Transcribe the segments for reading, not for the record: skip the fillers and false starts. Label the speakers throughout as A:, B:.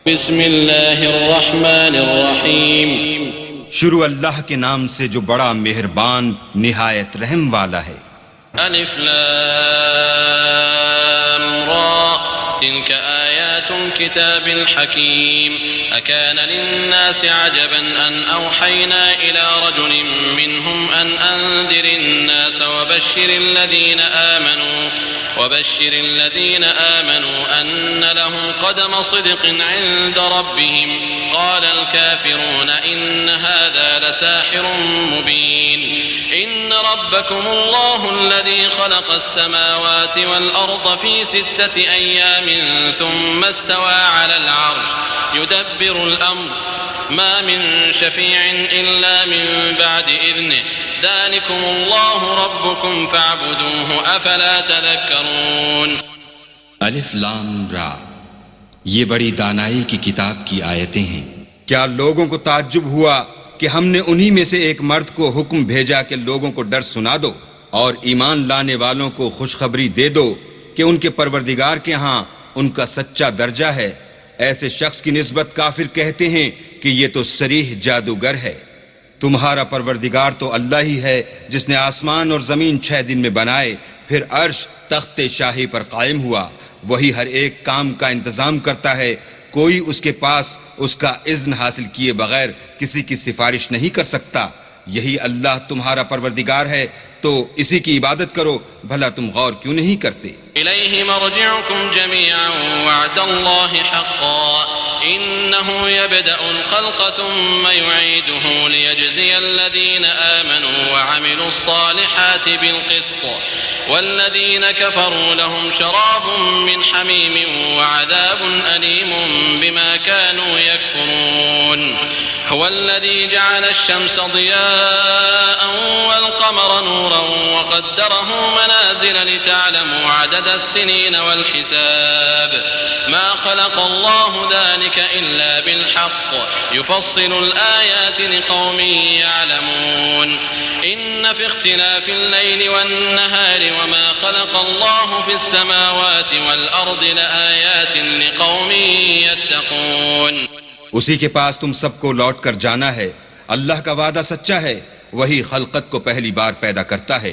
A: بسم اللہ الرحمن الرحیم
B: شروع اللہ کے نام سے جو بڑا مہربان نہایت رحم والا ہے۔
A: الف لام را تلك آیات الكتاب الحکیم اکان للناس عجبا ان اوحینا الى رجل منهم ان انذر الناس وبشر الذين آمنوا أن لهم قدم صدق عند ربهم قال الكافرون إن هذا لساحر مبين إن ربكم الله الذي خلق السماوات والأرض في 6 أيام ثم استوى على العرش يدبر الأمر ما من شفيع إلا من بعد إذنه ذلكم الله ربكم فاعبدوه أفلا تذكرون۔
B: الف لام را، یہ بڑی دانائی کی کتاب کی آیتیں ہیں۔ کیا لوگوں کو تعجب ہوا کہ ہم نے انہی میں سے ایک مرد کو حکم بھیجا کہ لوگوں کو ڈر سنا دو اور ایمان لانے والوں کو خوشخبری دے دو کہ ان کے پروردگار کے ہاں ان کا سچا درجہ ہے۔ ایسے شخص کی نسبت کافر کہتے ہیں کہ یہ تو صریح جادوگر ہے۔ تمہارا پروردگار تو اللہ ہی ہے جس نے آسمان اور زمین 6 دن میں بنائے، پھر عرش تخت شاہی پر قائم ہوا۔ وہی ہر ایک کام کا انتظام کرتا ہے، کوئی اس کے پاس اس کا اذن حاصل کیے بغیر کسی کی سفارش نہیں کر سکتا۔ یہی اللہ تمہارا پروردگار ہے، تو اسی کی عبادت کرو، بھلا تم غور کیوں نہیں کرتے؟
A: إليه مرجعكم جميعا وعد الله حقا إنه يبدأ الخلق ثم يعيده ليجزي الذين آمنوا وعملوا الصالحات بالقسط والذين كفروا لهم شراب من حميم وعذاب أليم بما كانوا يكفرون هو الذي جعل الشمس ضياء والقمر نورا وقدره منازل لتعلموا عدد السنين والحساب ما خلق الله ذلك إلا بالحق يفصل الآيات لقوم يعلمون إن في اختلاف الليل والنهار وما خلق الله في السماوات والأرض لآيات لقوم يتقون۔
B: اسی کے پاس تم سب کو لوٹ کر جانا ہے۔ اللہ کا وعدہ سچا ہے، وہی خلقت کو پہلی بار پیدا کرتا ہے،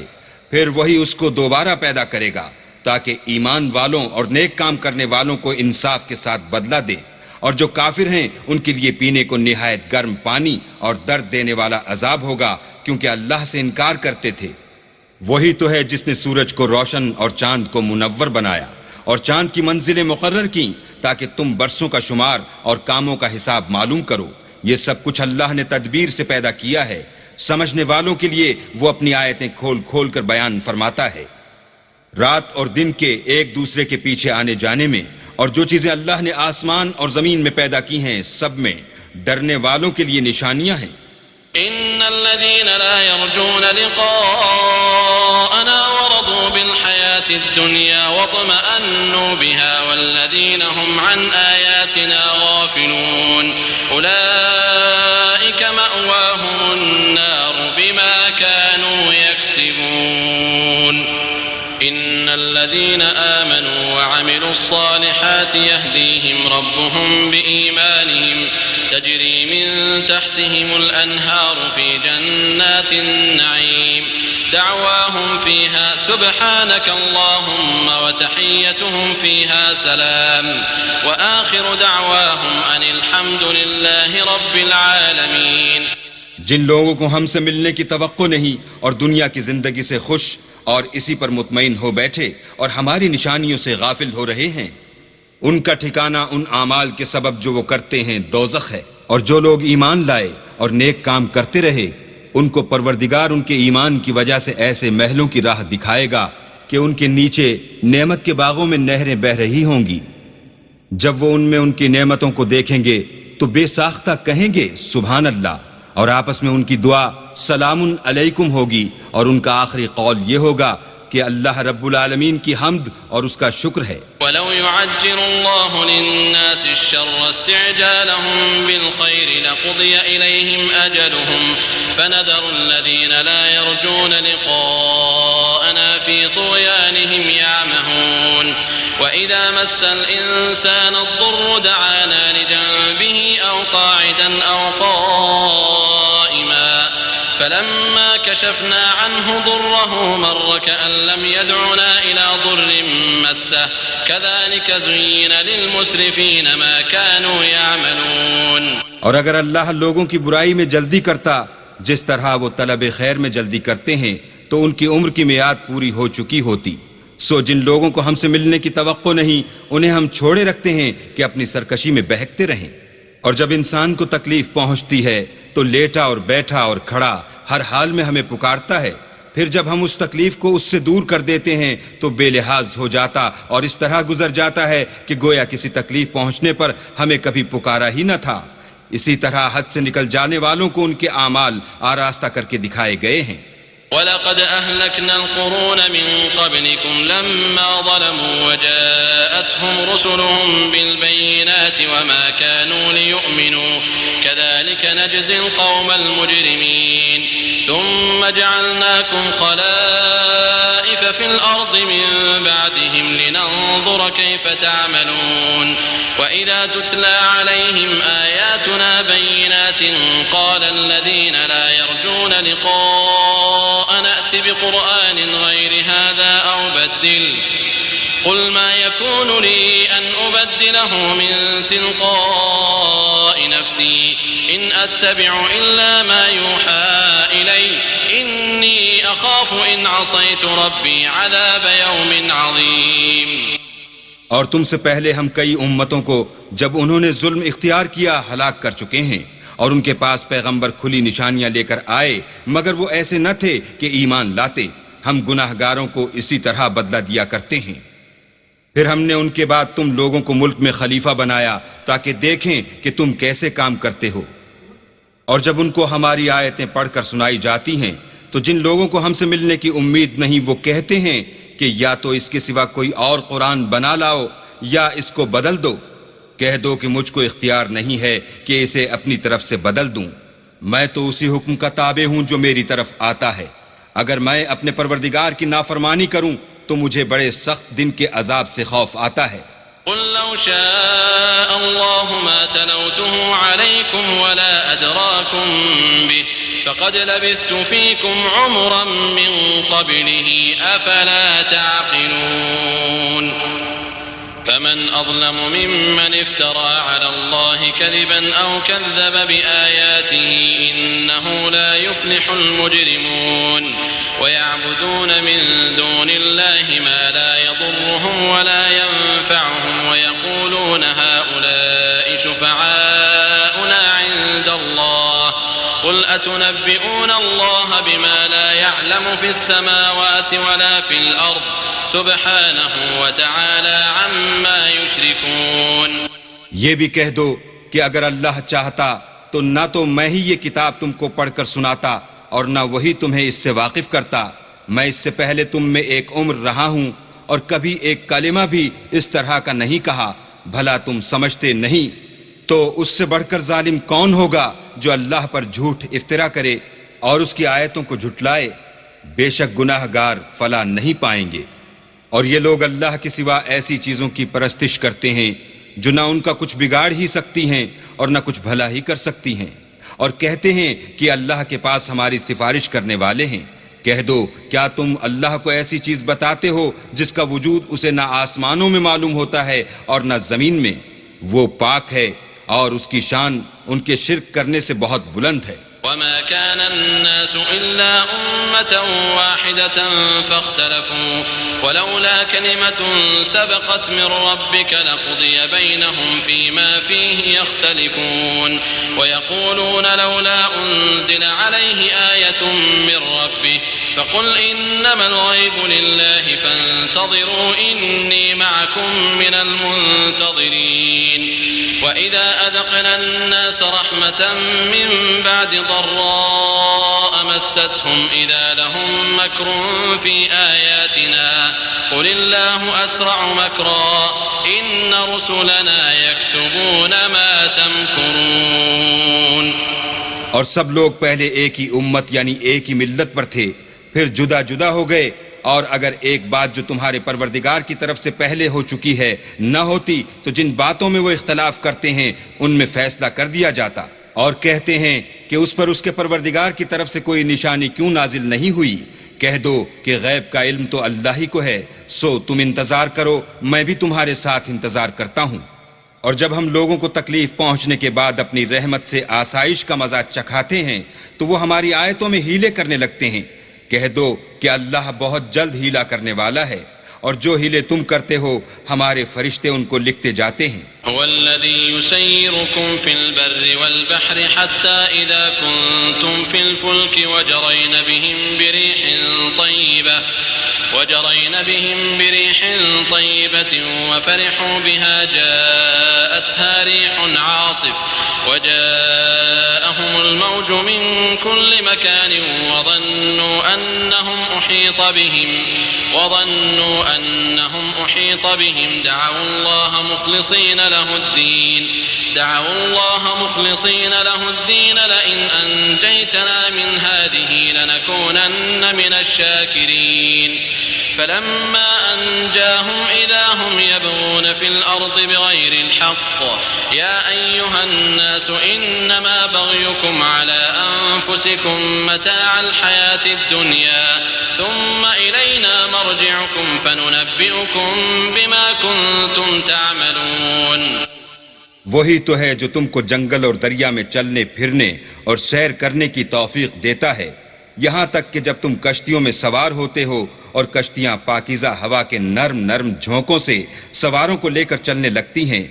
B: پھر وہی اس کو دوبارہ پیدا کرے گا تاکہ ایمان والوں اور نیک کام کرنے والوں کو انصاف کے ساتھ بدلہ دے، اور جو کافر ہیں ان کے لیے پینے کو نہایت گرم پانی اور درد دینے والا عذاب ہوگا، کیونکہ اللہ سے انکار کرتے تھے۔ وہی تو ہے جس نے سورج کو روشن اور چاند کو منور بنایا اور چاند کی منزلیں مقرر کیں تاکہ تم برسوں کا شمار اور کاموں کا حساب معلوم کرو۔ یہ سب کچھ اللہ نے تدبیر سے پیدا کیا ہے، سمجھنے والوں کے لیے وہ اپنی آیتیں کھول کھول کر بیان فرماتا ہے۔ رات اور دن کے ایک دوسرے کے پیچھے آنے جانے میں اور جو چیزیں اللہ نے آسمان اور زمین میں پیدا کی ہیں سب میں ڈرنے والوں کے لیے نشانیاں ہیں۔
A: إن الذين لا يرجون لقاءنا ورضوا بالحياة الدنيا واطمأنوا بها والذين هم عن آياتنا غافلون أولئك مأواهم النار بما كانوا يكسبون إن الذين آمنوا وعملوا الصالحات يهديهم ربهم بإيمانهم تجري من تحتهم الأنهار في جنات النعيم دعواهم فيها سبحانك اللهم وتحيتهم فيها سلام وآخر دعواهم أن الحمد لله رب العالمين۔
B: جن لوگوں کو ہم سے ملنے کی توقع نہیں اور دنیا کی زندگی سے خوش اور اسی پر مطمئن ہو بیٹھے اور ہماری نشانیوں سے غافل ہو رہے ہیں، ان کا ٹھکانہ ان اعمال کے سبب جو وہ کرتے ہیں دوزخ ہے، اور جو لوگ ایمان لائے اور نیک کام کرتے رہے ان کو پروردگار ان کے ایمان کی وجہ سے ایسے محلوں کی راہ دکھائے گا کہ ان کے نیچے نعمت کے باغوں میں نہریں بہہ رہی ہوں گی۔ جب وہ ان میں ان کی نعمتوں کو دیکھیں گے تو بے ساختہ کہیں گے سبحان اللہ، اور آپس میں ان کی دعا سلام علیکم ہوگی، اور ان کا آخری قول یہ ہوگا کہ اللہ رب العالمین کی حمد اور اس کا شکر ہے۔
A: وَلَوْ يُعَجِّلُ اللَّهُ لِلنَّاسِ الشَّرَّ اسْتِعْجَالَهُم بِالْخَيْرِ لَقُضِيَ إِلَيْهِمْ أَجَلُهُمْ فَنَذَرُ الَّذِينَ لَا يَرْجُونَ لِقَاءَنَا فِي طُغْيَانِهِمْ يَعْمَهُونَ وَإِذَا مَسَّ الْإِنسَانَ الضُّرُّ دَعَانَا لِجَانِبِهِ قاعدا أو قائما فلما كشفنا عنه ضره مر كأن لم يدعنا إلى ضر مسه كذلك زين للمسرفين ما كانوا يعملون.
B: اور اگر اللہ لوگوں کی برائی میں جلدی کرتا جس طرح وہ طلب خیر میں جلدی کرتے ہیں تو ان کی عمر کی میعاد پوری ہو چکی ہوتی. سو جن لوگوں کو ہم سے ملنے کی توقع نہیں انہیں ہم چھوڑے رکھتے ہیں کہ اپنی سرکشی میں بہکتے رہیں. اور جب انسان کو تکلیف پہنچتی ہے تو لیٹا اور بیٹھا اور کھڑا ہر حال میں ہمیں پکارتا ہے. پھر جب ہم اس تکلیف کو اس سے دور کر دیتے ہیں تو بے لحاظ ہو جاتا اور اس طرح گزر جاتا ہے کہ گویا کسی تکلیف پہنچنے پر ہمیں کبھی پکارا ہی نہ تھا. اسی طرح حد سے نکل جانے والوں کو ان کے اعمال آراستہ کر کے دکھائے گئے ہیں.
A: وَلَقَدْ أَهْلَكْنَا الْقُرُونَ مِنْ قَبْلِكُمْ لَمَّا ظَلَمُوا وَجَاءَتْهُمْ رُسُلُهُم بِالْبَيِّنَاتِ وَمَا كَانُوا لِيُؤْمِنُوا كَذَلِكَ نَجْزِي الْقَوْمَ الْمُجْرِمِينَ ثُمَّ جَعَلْنَاكُمْ خَلَائِفَ فِي الْأَرْضِ مِنْ بَعْدِهِمْ لِنَنظُرَ كَيْفَ تَعْمَلُونَ وَإِذَا تُتْلَى عَلَيْهِمْ آيَاتُنَا بَيِّنَاتٍ قَالَ الَّذِينَ لَا يَرْجُونَ لِقَاءَنَا ائْتِ بِقُرْآنٍ غَيْرِ هَذَا أَوْ بَدِّلْ قُلْ مَا يَكُونُ لِي أَنْ أُبَدِّلَهُ مِنْ تِلْقَاءِ نَفْسِي إِنْ أَتَّبِعُ إِلَّا مَا يُوحَى إِلَيَّ إِنِّي أَخَافُ إِنْ عَصَيْتُ رَبِّي عَذَابَ يَوْمٍ عَظِيمٍ.
B: اور تم سے پہلے ہم کئی امتوں کو جب انہوں نے ظلم اختیار کیا ہلاک کر چکے ہیں اور ان کے پاس پیغمبر کھلی نشانیاں لے کر آئے مگر وہ ایسے نہ تھے کہ ایمان لاتے. ہم گناہ گاروں کو اسی طرح بدلہ دیا کرتے ہیں. پھر ہم نے ان کے بعد تم لوگوں کو ملک میں خلیفہ بنایا تاکہ دیکھیں کہ تم کیسے کام کرتے ہو. اور جب ان کو ہماری آیتیں پڑھ کر سنائی جاتی ہیں تو جن لوگوں کو ہم سے ملنے کی امید نہیں وہ کہتے ہیں کہ یا تو اس کے سوا کوئی اور قرآن بنا لاؤ یا اس کو بدل دو. کہہ دو کہ مجھ کو اختیار نہیں ہے کہ اسے اپنی طرف سے بدل دوں. میں تو اسی حکم کا تابع ہوں جو میری طرف آتا ہے. اگر میں اپنے پروردگار کی نافرمانی کروں تو مجھے بڑے سخت دن کے عذاب سے خوف آتا ہے.
A: قل لو شاء الله ما تلوته عليكم ولا أدراكم به فقد لبثت فيكم عمرا من قبله أفلا تعقلون. فمن أظلم ممن افترى على الله كذبا أو كذب بآياته إنه لا يفلح المجرمون. ويعبدون من دون الله ما لا يضرهم ولا ينفعهم ويقولون هؤلاء شفعاؤنا عند الله قل أتنبئون الله بما لا يعلم في السماوات ولا في الأرض سبحانه وتعالى عما يشركون.
B: یہ بھی کہہ دو کہ اگر اللہ چاہتا تو نہ تو میں ہی یہ کتاب تم کو پڑھ کر سناتا اور نہ وہی تمہیں اس سے واقف کرتا. میں اس سے پہلے تم میں ایک عمر رہا ہوں اور کبھی ایک کلمہ بھی اس طرح کا نہیں کہا. بھلا تم سمجھتے نہیں؟ تو اس سے بڑھ کر ظالم کون ہوگا جو اللہ پر جھوٹ افطرا کرے اور اس کی آیتوں کو جھٹلائے. بے شک گناہ گار فلاح نہیں پائیں گے. اور یہ لوگ اللہ کے سوا ایسی چیزوں کی پرستش کرتے ہیں جو نہ ان کا کچھ بگاڑ ہی سکتی ہیں اور نہ کچھ بھلا ہی کر سکتی ہیں، اور کہتے ہیں کہ اللہ کے پاس ہماری سفارش کرنے والے ہیں. کہہ دو کیا تم اللہ کو ایسی چیز بتاتے ہو جس کا وجود اسے نہ آسمانوں میں معلوم ہوتا ہے اور نہ زمین میں؟ وہ پاک ہے اور اس کی شان ان کے شرک کرنے سے بہت بلند ہے.
A: وما كان الناس إلا أمة واحدة فاختلفوا ولولا كلمة سبقت من ربك لقضي بينهم فيما فيه يختلفون ويقولون لولا أنزل عليه آية من ربه فقل إنما الغيب لله فانتظروا إني معكم من المنتظرين وإذا أذقنا الناس رحمة من بعد ضراء مستهم إذا لهم مكر في آياتنا قل الله أسرع مكرا إن رسلنا يكتبون ما تمكرون.
B: اور سب لوگ پہلے ایک ہی امت یعنی ایک ہی ملت پر تھے، پھر جدا جدا ہو گئے اور اگر ایک بات جو تمہارے پروردگار کی طرف سے پہلے ہو چکی ہے نہ ہوتی تو جن باتوں میں وہ اختلاف کرتے ہیں ان میں فیصلہ کر دیا جاتا، اور کہتے ہیں کہ اس پر اس کے پروردگار کی طرف سے کوئی نشانی کیوں نازل نہیں ہوئی۔ کہہ دو کہ غیب کا علم تو اللہ ہی کو ہے، سو تم انتظار کرو، میں بھی تمہارے ساتھ انتظار کرتا ہوں۔ اور جب ہم لوگوں کو تکلیف پہنچنے کے بعد اپنی رحمت سے آسائش کا مزہ چکھاتے ہیں تو وہ ہماری آیتوں میں ہیلے کرنے لگتے ہیں۔ کہہ دو کہ اللہ بہت جلد ہیلا کرنے والا ہے، اور جو ہیلے تم کرتے ہو ہمارے فرشتے ان کو لکھتے جاتے ہیں۔
A: هو الذي يسيركم في البر والبحر حتى إذا كنتم في الفلك وجرين بهم بريح طيبة وفرحوا بها جاءتها ريح عاصف وجاءهم الموج من كل مكان وظنوا أنهم أحيط بهم دعوا الله مخلصين له الدين لئن أنجيتنا من هذه لنكونن من الشاكرين فلما أنجاهم إذا هم يبغون في الأرض بغير الحق يا أيها الناس إنما بغيكم على أنفسكم متاع الحياة الدنيا ثم إلينا مرجعكم فننبئكم بما كنتم تعملون۔
B: وہی تو ہے جو تم کو جنگل اور دریا میں چلنے پھرنے اور سیر کرنے کی توفیق دیتا ہے، یہاں تک کہ جب تم کشتیوں میں سوار ہوتے ہو اور کشتیاں پاکیزہ ہوا کے نرم نرم جھونکوں سے سواروں کو لے کر چلنے لگتی ہیں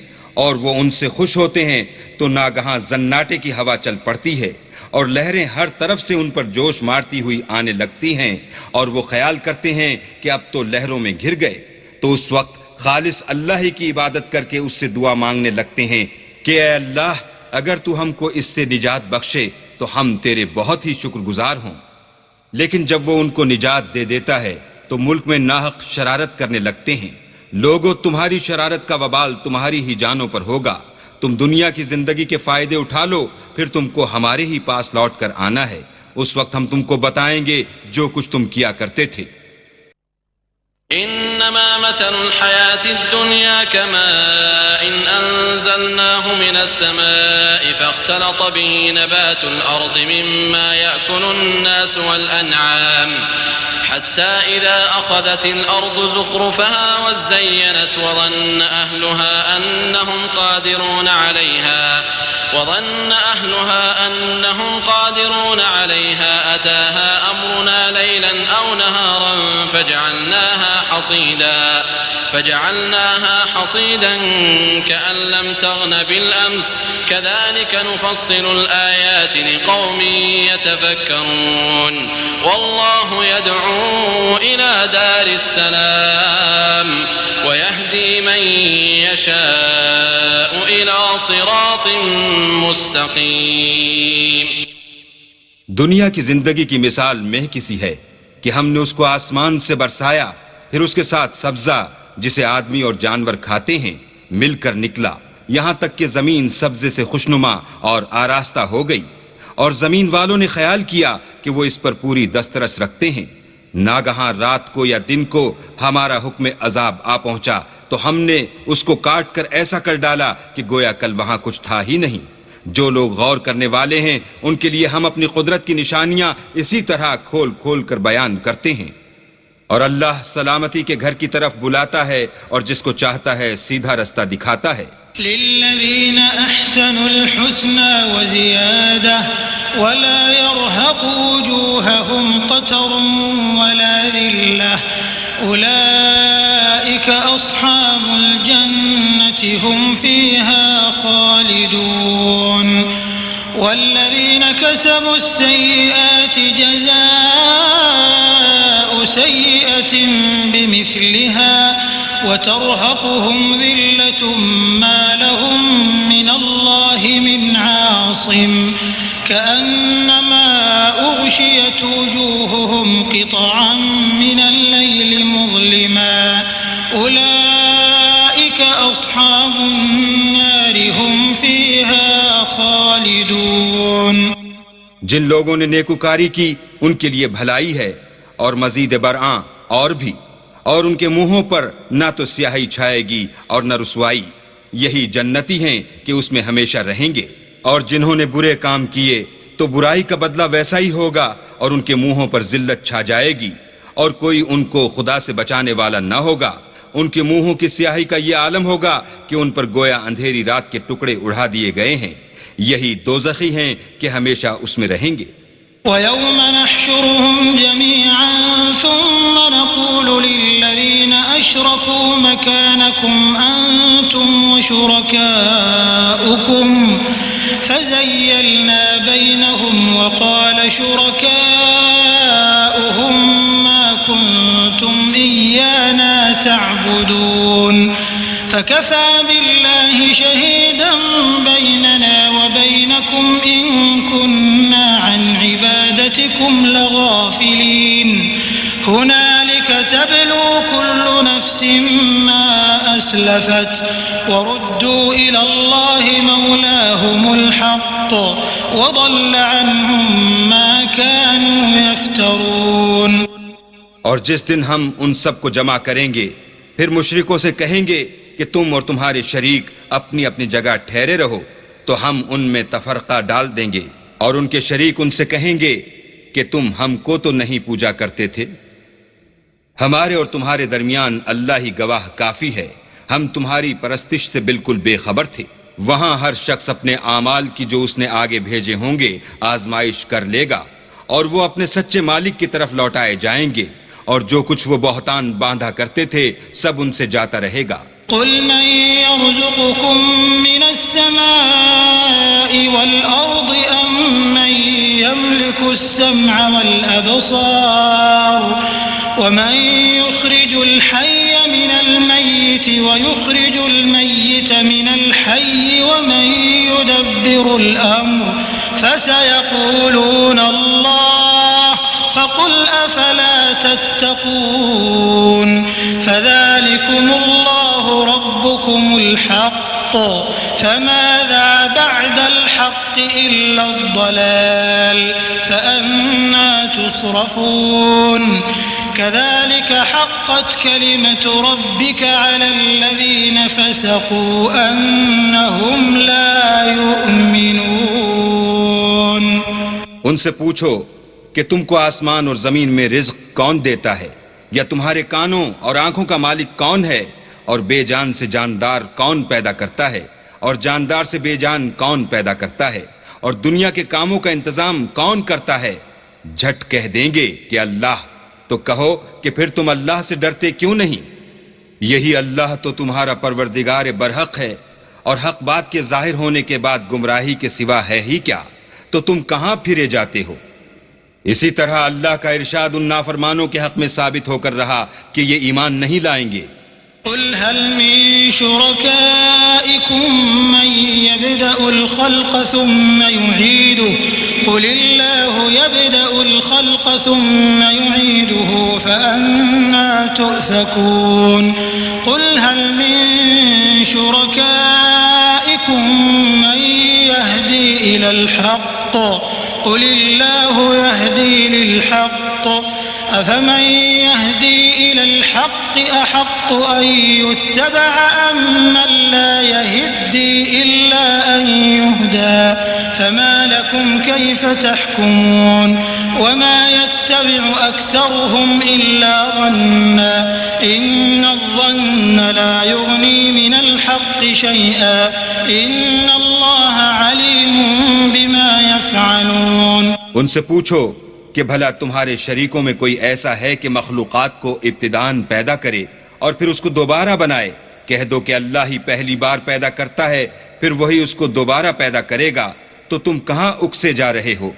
B: اور وہ ان سے خوش ہوتے ہیں تو ناگہاں زناٹے کی ہوا چل پڑتی ہے اور لہریں ہر طرف سے ان پر جوش مارتی ہوئی آنے لگتی ہیں اور وہ خیال کرتے ہیں کہ اب تو لہروں میں گھر گئے، تو اس وقت خالص اللہ ہی کی عبادت کر کے اس سے دعا مانگنے لگتے ہیں کہ اے اللہ اگر تو ہم کو اس سے نجات بخشے تو ہم تیرے بہت ہی شکر گزار ہوں۔ لیکن جب وہ ان کو نجات دے دیتا ہے تو ملک میں ناحق شرارت کرنے لگتے ہیں۔ لوگو تمہاری شرارت کا وبال تمہاری ہی جانوں پر ہوگا، تم دنیا کی زندگی کے فائدے اٹھا لو، پھر تم کو ہمارے ہی پاس لوٹ کر آنا ہے، اس وقت ہم تم کو بتائیں گے جو کچھ تم کیا کرتے تھے۔
A: إنما مثل الحياة الدنيا كماء أنزلناه من السماء فاختلط به نبات الأرض مما يأكل الناس والأنعام حتى إذا أخذت الأرض زخرفها وزينت وظن أهلها أنهم قادرون عليها أتاها أمرنا ليلا أو نهارا فجعلناها حصيدا كأن لم تغن بالأمس كذلك نفصل الآيات لقوم يتفكرون والله يدعو إلى دار السلام ويهدي من يشاء إلى صراط مستقيم۔
B: دنیا کی زندگی کی مثال مہ کسی ہے کہ ہم نے اس کو آسمان سے برسایا، پھر اس کے ساتھ سبزہ جسے آدمی اور جانور کھاتے ہیں مل کر نکلا، یہاں تک کہ زمین سبزے سے خوشنما اور آراستہ ہو گئی، اور زمین والوں نے خیال کیا کہ وہ اس پر پوری دسترس رکھتے ہیں۔ ناگہاں رات کو یا دن کو ہمارا حکم عذاب آ پہنچا تو ہم نے اس کو کاٹ کر ایسا کر ڈالا کہ گویا کل وہاں کچھ تھا ہی نہیں۔ جو لوگ غور کرنے والے ہیں ان کے لیے ہم اپنی قدرت کی نشانیاں اسی طرح کھول کھول کر بیان کرتے ہیں۔ اور اللہ سلامتی کے گھر کی طرف بلاتا ہے اور جس کو چاہتا ہے سیدھا رستہ دکھاتا ہے۔
C: للذین احسنوا الحسنى وزیادہ ولا يرهق وجوههم قتر ولا ذلة أولئك أصحاب الجنة هم فيها خالدون والذين كسبوا السيئات جزاء سيئة بمثلها وترهقهم ذلة ما لهم من الله من عاصم كأنما أغشيت وجوههم قطعا من الليل مظلما أولئك أصحاب النار هم فيها خالدون۔
B: جن لوگوں نے نیکوکاری کی ان کے لیے بھلائی ہے، اور مزید برآں اور بھی، اور ان کے منہوں پر نہ تو سیاہی چھائے گی اور نہ رسوائی، یہی جنتی ہیں کہ اس میں ہمیشہ رہیں گے۔ اور جنہوں نے برے کام کیے تو برائی کا بدلہ ویسا ہی ہوگا، اور ان کے منہوں پر ذلت چھا جائے گی، اور کوئی ان کو خدا سے بچانے والا نہ ہوگا۔ ان کے منہوں کی سیاہی کا یہ عالم ہوگا کہ ان پر گویا اندھیری رات کے ٹکڑے اڑا دیے گئے ہیں، یہی دوزخی ہیں کہ ہمیشہ اس میں رہیں گے۔
C: وَيَوْمَ نَحْشُرُهُمْ جَمِيعًا ثُمَّ نَقُولُ لِلَّذِينَ أَشْرَكُوا مَكَانَكُمْ أَنْتُمْ وَشُرَكَاؤُكُمْ فَزَيَّلْنَا بَيْنَهُمْ وَقَالَ شُرَكَاؤُهُمْ مَا كُنْتُمْ إِيَّانَا تَعْبُدُونَ فَكَفَى بِاللَّهِ شَهِيدًا بَيْنَنَا وَبَيْنَكُمْ إِن كُنَّا عَنْ عِبَادَتِكُمْ لَغَافِلِينَ هُنَالِكَ تَبْلُو كُلُّ نَفْسٍ مَا أَسْلَفَتْ وَرُدُّوا إِلَى اللَّهِ مَوْلَاهُمُ الْحَقِّ وَضَلَّ عَنْهُمْ مَا كَانُوا يَفْتَرُونَ۔
B: اور جس دن ہم ان سب کو جمع کریں گے، پھر مشرکوں سے کہیں گے کہ تم اور تمہارے شریک اپنی اپنی جگہ ٹھہرے رہو، تو ہم ان میں تفرقہ ڈال دیں گے، اور ان کے شریک ان سے کہیں گے کہ تم ہم کو تو نہیں پوجا کرتے تھے، ہمارے اور تمہارے درمیان اللہ ہی گواہ کافی ہے، ہم تمہاری پرستش سے بالکل بے خبر تھے۔ وہاں ہر شخص اپنے اعمال کی جو اس نے آگے بھیجے ہوں گے آزمائش کر لے گا، اور وہ اپنے سچے مالک کی طرف لوٹائے جائیں گے، اور جو کچھ وہ بہتان باندھا کرتے تھے سب ان سے جاتا رہے گا۔
C: قل من يرزقكم من السماء والأرض أم من يملك السمع والأبصار ومن يخرج الحي من الميت ويخرج الميت من الحي ومن يدبر الأمر فسيقولون الله فقل أفلا تتقون فذلكم الله ربكم الحق فماذا بعد الحق إلا الضلال فأنا تصرفون كذلك حقت كلمة ربك على الذين فسقوا أنهم لا يؤمنون۔
B: ان سے پوچھو کہ تم کو آسمان اور زمین میں رزق کون دیتا ہے، یا تمہارے کانوں اور آنکھوں کا مالک کون ہے، اور بے جان سے جاندار کون پیدا کرتا ہے، اور جاندار سے بے جان کون پیدا کرتا ہے، اور دنیا کے کاموں کا انتظام کون کرتا ہے؟ جھٹ کہہ دیں گے کہ اللہ، تو کہو کہ پھر تم اللہ سے ڈرتے کیوں نہیں؟ یہی اللہ تو تمہارا پروردگار برحق ہے، اور حق بات کے ظاہر ہونے کے بعد گمراہی کے سوا ہے ہی کیا؟ تو تم کہاں پھرے جاتے ہو؟ اسی طرح اللہ کا ارشاد ان نافرمانوں کے حق میں ثابت ہو کر رہا کہ یہ ایمان نہیں لائیں گے۔
C: قل هل من شركائكم من يبدأ الخلق ثم يعيده قل الله يبدأ الخلق ثم يعيده فأنا تؤفكون قل هل من شركائكم من يهدي إلى الحق قل الله يهدي للحق أفمن يهدي إلى الحق أحق أن يتبع أم من لا يهدي إلا أن يهدى فما لكم كيف تحكمون وما يتبع أكثرهم إلا ظنا إن الظن لا يغني من الحق شيئا إن الله عليم بما يفعلون۔
B: ان سے پوچھو کہ بھلا تمہارے شریکوں میں کوئی ایسا ہے کہ مخلوقات کو ابتداءً پیدا کرے اور پھر اس کو دوبارہ بنائے؟ کہہ دو کہ اللہ ہی پہلی بار پیدا کرتا ہے، پھر وہی اس کو دوبارہ پیدا کرے گا، تو تم کہاں اکسے جا رہے ہو؟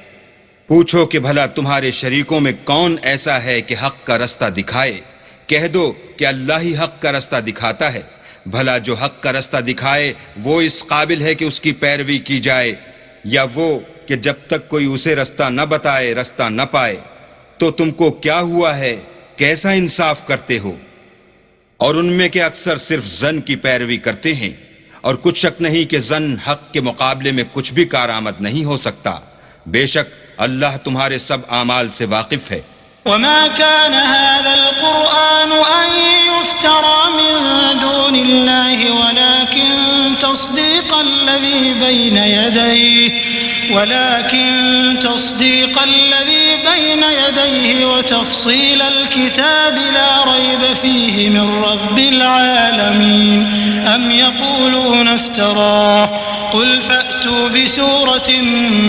B: پوچھو کہ بھلا تمہارے شریکوں میں کون ایسا ہے کہ حق کا رستہ دکھائے؟ کہہ دو کہ اللہ ہی حق کا رستہ دکھاتا ہے۔ بھلا جو حق کا رستہ دکھائے وہ اس قابل ہے کہ اس کی پیروی کی جائے، یا وہ کہ جب تک کوئی اسے رستہ نہ بتائے رستہ نہ پائے؟ تو تم کو کیا ہوا ہے، کیسا انصاف کرتے ہو؟ اور ان میں کے اکثر صرف ظن کی پیروی کرتے ہیں، اور کچھ شک نہیں کہ ظن حق کے مقابلے میں کچھ بھی کارآمد نہیں ہو سکتا۔ بے شک اللہ تمہارے سب اعمال سے واقف ہے۔
C: وما كان هذا القرآن أن يفترى من دون الله ولكن تصديق الذي بين يديه وتفصيل الكتاب لا ريب فيه من رب العالمين أم يقولون افتراه قل فأتوا بسورة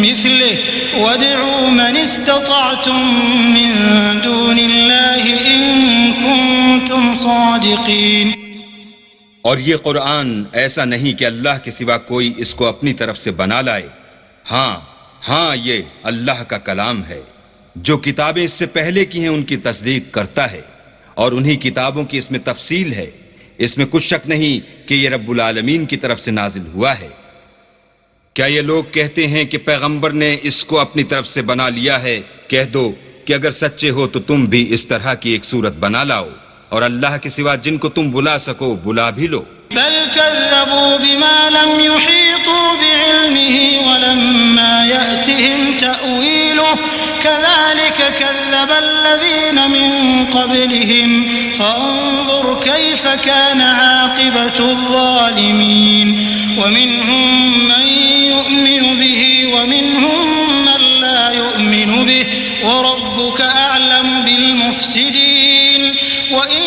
C: مثله وادعوا من استطعتم من دون الله إن كنتم صادقين.
B: اور یہ قرآن ایسا نہیں کہ اللہ کے سوا کوئی اس کو اپنی طرف سے بنا لائے. ہاں یہ اللہ کا کلام ہے. جو کتابیں اس سے پہلے کی ہیں ان کی تصدیق کرتا ہے اور انہی کتابوں کی اس میں تفصیل ہے. اس میں کچھ شک نہیں کہ یہ رب العالمین کی طرف سے نازل ہوا ہے. کیا یہ لوگ کہتے ہیں کہ پیغمبر نے اس کو اپنی طرف سے بنا لیا ہے؟ کہہ دو کہ اگر سچے ہو تو تم بھی اس طرح کی ایک صورت بنا لاؤ اور اللہ کے سوا جن کو تم بلا سکو بلا بھی لو.
C: بل كذبوا بما لم يحيطوا بعلمه ولما يأتهم تأويله كذلك كذب الذين من قبلهم فانظر كيف كان عاقبة الظالمين. ومنهم من يؤمن به ومنهم من لا يؤمن به وربك أعلم بالمفسدين. وإن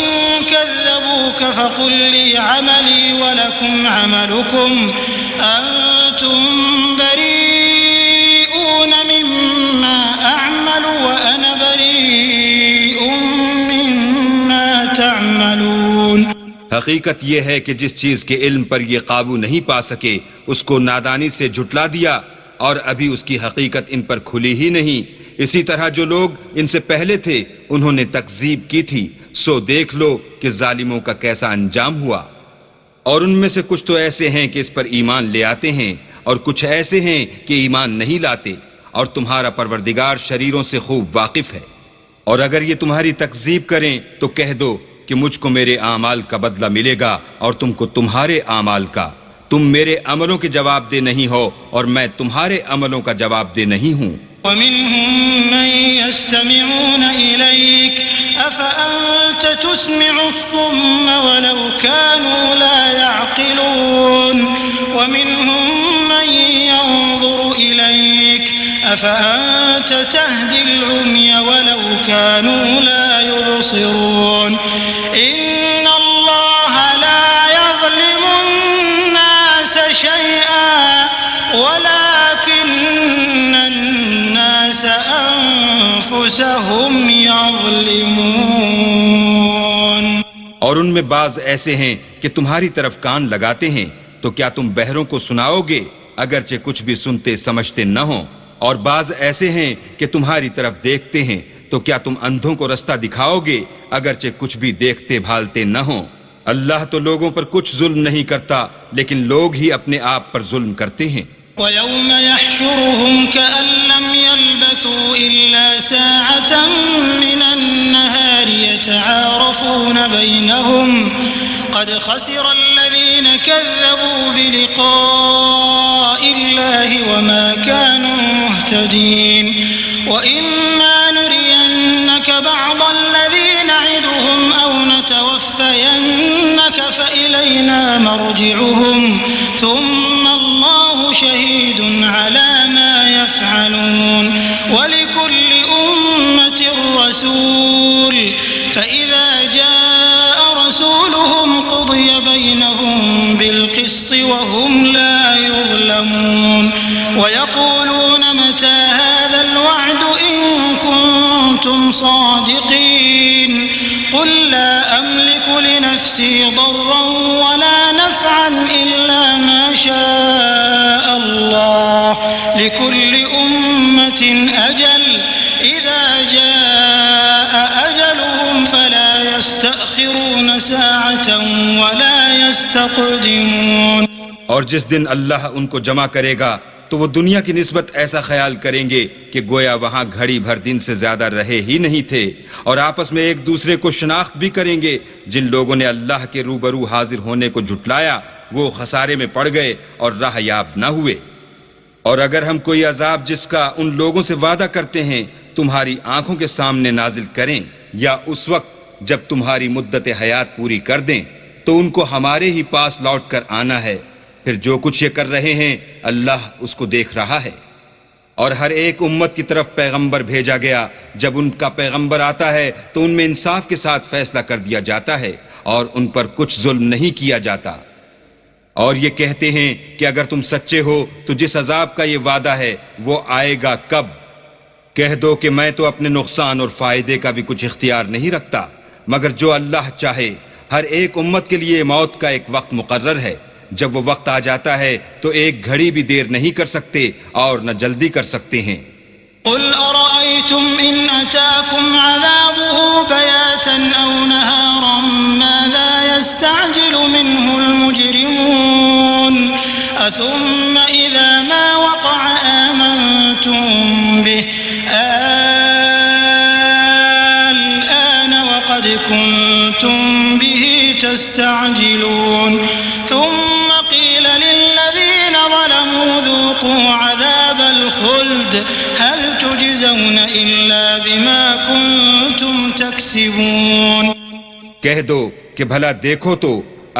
C: كذبوك فقل لي عملي ولكم عملكم أنتم بريئون مما أعمل وأنا بريء مما تعملون.
B: حقیقت یہ ہے کہ جس چیز کے علم پر یہ قابو نہیں پا سکے اس کو نادانی سے جھٹلا دیا اور ابھی اس کی حقیقت ان پر کھلی ہی نہیں. اسی طرح جو لوگ ان سے پہلے تھے انہوں نے تکذیب کی تھی. سو دیکھ لو کہ ظالموں کا کیسا انجام ہوا. اور ان میں سے کچھ تو ایسے ہیں کہ اس پر ایمان لے آتے ہیں اور کچھ ایسے ہیں کہ ایمان نہیں لاتے. اور تمہارا پروردگار شریروں سے خوب واقف ہے. اور اگر یہ تمہاری تکذیب کریں تو کہہ دو کہ مجھ کو میرے اعمال کا بدلہ ملے گا اور تم کو تمہارے اعمال کا. تم میرے عملوں کے جواب دہ نہیں ہو اور میں تمہارے عملوں کا جواب دہ نہیں ہوں.
C: ومنهم من يستمعون إليك أفأنت تسمع الصم ولو كانوا لا يعقلون. ومنهم من ينظر إليك أفأنت تهدي العمي ولو كانوا لا يبصرون. إن الله لا يظلم الناس شيئا ولكن الناس أنفسهم يظلمون.
B: اور ان میں بعض ایسے ہیں کہ تمہاری طرف کان لگاتے ہیں تو کیا تم بہروں کو سناؤ گے اگرچہ کچھ بھی سنتے سمجھتے نہ ہوں. اور بعض ایسے ہیں کہ تمہاری طرف دیکھتے ہیں تو کیا تم اندھوں کو رستہ دکھاؤ گے اگرچہ کچھ بھی دیکھتے بھالتے نہ ہوں. اللہ تو لوگوں پر کچھ ظلم نہیں کرتا لیکن لوگ ہی اپنے آپ پر ظلم کرتے ہیں.
C: وَيَوْمَ يَحْشُرُهُمْ كَأَن لَّمْ يَلْبَثُوا إِلَّا سَاعَةً مِّنَ النَّهَارِ يَتَعَارَفُونَ بَيْنَهُمْ قَدْ خَسِرَ الَّذِينَ كَذَّبُوا بِلِقَاءِ اللَّهِ وَمَا كَانُوا مُهْتَدِينَ. وَإِمَّا نُرِيَنَّكَ بَعْضَ الَّذِي نَعِدُهُمْ أَوْ نَتَوَفَّيَنَّكَ فَإِلَيْنَا مَرْجِعُهُمْ ثُمَّ اللَّهُ شَهِيدٌ عَلَى مَا يَفْعَلُونَ. وَلِكُلِّ أُمَّةٍ رَّسُولٌ فَإِذَا جَاءَ رَسُولُهُمْ قُضِيَ بَيْنَهُم بِالْقِسْطِ وَهُمْ لَا يُظْلَمُونَ. وَيَقُولُونَ مَتَى هَذَا الْوَعْدُ إِن كُنتُمْ صَادِقِينَ. قُل لَّا أَمْلِكُ لِنَفْسِي ضَرًّا وَلَا نَفْعًا إِلَّا مَا شَاءَ اللَّهُ. لِكُلِّ أُمَّةٍ أَجَلٌ إِذَا جَاءَ أَجَلُهُمْ فَلَا يَسْتَأْخِرُونَ سَاعَةً وَلَا يَسْتَقْدِمُونَ.
B: اور جس دن اللہ ان کو جمع کرے گا تو وہ دنیا کی نسبت ایسا خیال کریں گے کہ گویا وہاں گھڑی بھر دن سے زیادہ رہے ہی نہیں تھے. اور آپس میں ایک دوسرے کو شناخت بھی کریں گے. جن لوگوں نے اللہ کے روبرو حاضر ہونے کو جھٹلایا وہ خسارے میں پڑ گئے اور راہ یاب نہ ہوئے. اور اگر ہم کوئی عذاب جس کا ان لوگوں سے وعدہ کرتے ہیں تمہاری آنکھوں کے سامنے نازل کریں یا اس وقت جب تمہاری مدت حیات پوری کر دیں تو ان کو ہمارے ہی پاس لوٹ کر آنا ہے، پھر جو کچھ یہ کر رہے ہیں اللہ اس کو دیکھ رہا ہے۔ اور ہر ایک امت کی طرف پیغمبر بھیجا گیا، جب ان کا پیغمبر آتا ہے تو ان میں انصاف کے ساتھ فیصلہ کر دیا جاتا ہے اور ان پر کچھ ظلم نہیں کیا جاتا۔ اور یہ کہتے ہیں کہ اگر تم سچے ہو تو جس عذاب کا یہ وعدہ ہے وہ آئے گا کب؟ کہہ دو کہ میں تو اپنے نقصان اور فائدے کا بھی کچھ اختیار نہیں رکھتا، مگر جو اللہ چاہے۔ ہر ایک امت کے لیے موت کا ایک وقت مقرر ہے، جب وہ وقت آ جاتا ہے تو ایک گھڑی بھی دیر نہیں کر سکتے اور نہ جلدی کر سکتے ہیں۔
C: قل أرأيتم إن أتاكم عذابه بياتا أو نهارا ماذا يستعجل منه المجرمون أثم إذا ما وقع آمنتم به الآن وقد كنتم به تستعجلون ثم قيل للذين ظلموا ذوقوا عذاب الخلد هل تجزون إلا بما كنتم تكسبون۔
B: کہہ دو کہ بھلا دیکھو تو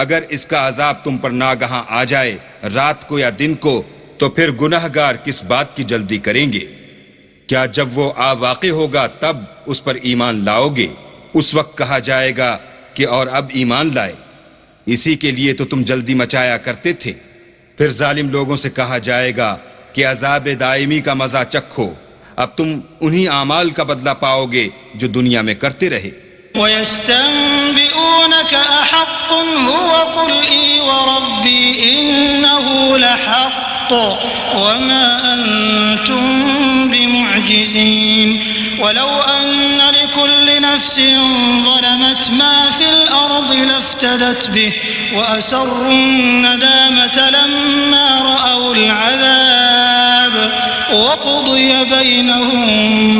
B: اگر اس کا عذاب تم پر ناگہاں آ جائے رات کو یا دن کو تو پھر گناہگار کس بات کی جلدی کریں گے؟ کیا جب وہ آ واقع ہوگا تب اس پر ایمان لاؤ گے؟ اس وقت کہا جائے گا کہ اور اب ایمان لائے، اسی کے لیے تو تم جلدی مچایا کرتے تھے۔ پھر ظالم لوگوں سے کہا جائے گا کہ عذاب دائمی کا مزہ چکھو، اب تم انہی اعمال کا بدلہ پاؤ گے جو دنیا میں کرتے رہے۔
C: وَيَسْتَنبِئُونَكَ أَحَقٌّ هُوَ قُلْ إِي وَرَبِّي إِنَّهُ لَحَقٌّ وَمَا أَنْتُمْ بِمُعْجِزِينَ وَلَوْ أَنَّ لِكُلِّ نَفْسٍ ظَلَمَتْ مَا فِي الْأَرْضِ لَافْتَدَتْ بِهِ وَأَسَرُّوا النَّدَامَةَ لَمَّا رَأَوُا الْعَذَابَ وَقُضِيَ بَيْنَهُم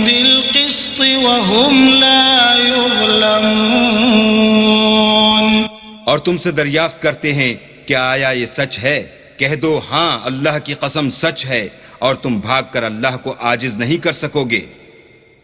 C: بِالْقِسْطِ وَهُمْ لَا يُظْلَمُونَ۔
B: اور تم سے دریافت کرتے ہیں کہ آیا یہ سچ ہے؟ کہہ دو ہاں اللہ کی قسم سچ ہے، اور تم بھاگ کر اللہ کو عاجز نہیں کر سکو گے۔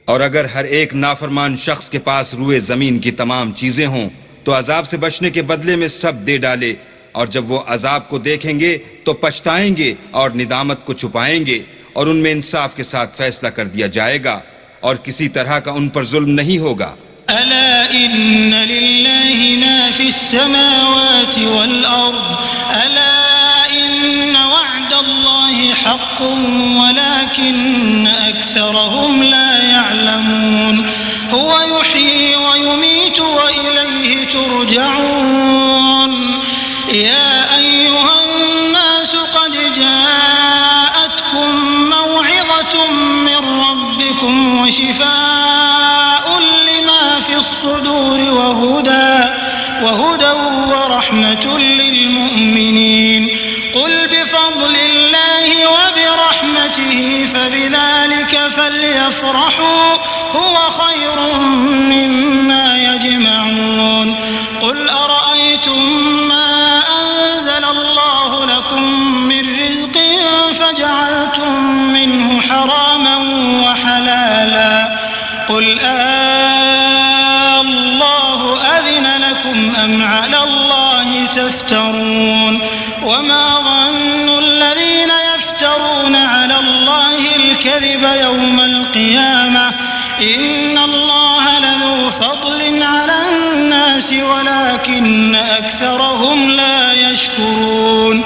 B: اور اگر ہر ایک نافرمان شخص کے پاس روئے زمین کی تمام چیزیں ہوں تو عذاب سے بچنے کے بدلے میں سب دے ڈالے، اور جب وہ عذاب کو دیکھیں گے تو پچھتائیں گے اور ندامت کو چھپائیں گے، اور ان میں انصاف کے ساتھ فیصلہ کر دیا جائے گا، اور کسی طرح کا ان پر ظلم نہیں ہوگا۔
C: ألا إن لله ما في السماوات والأرض ألا إن وعد الله حق ولكن أكثرهم لا يعلمون هو يحيي ويميت وإليه ترجعون يا أيها الناس قد جاءتكم موعظة من ربكم وشفاء لما في الصدور وهدى ورحمة للمؤمنين قل بفضل الله وبرحمته فبذلك فليفرحوا هو خير مما يجمعون قل أرأيتم ما أنزل الله لكم من رزق فجعلتم منه حراما وحلالا قل الله أذن لكم أم على الله تفترون وما ظن الذين يفترون على الله الكذب يوم القيامة إن الله لذو فضل على الناس ولكن أكثرهم لا يشكرون۔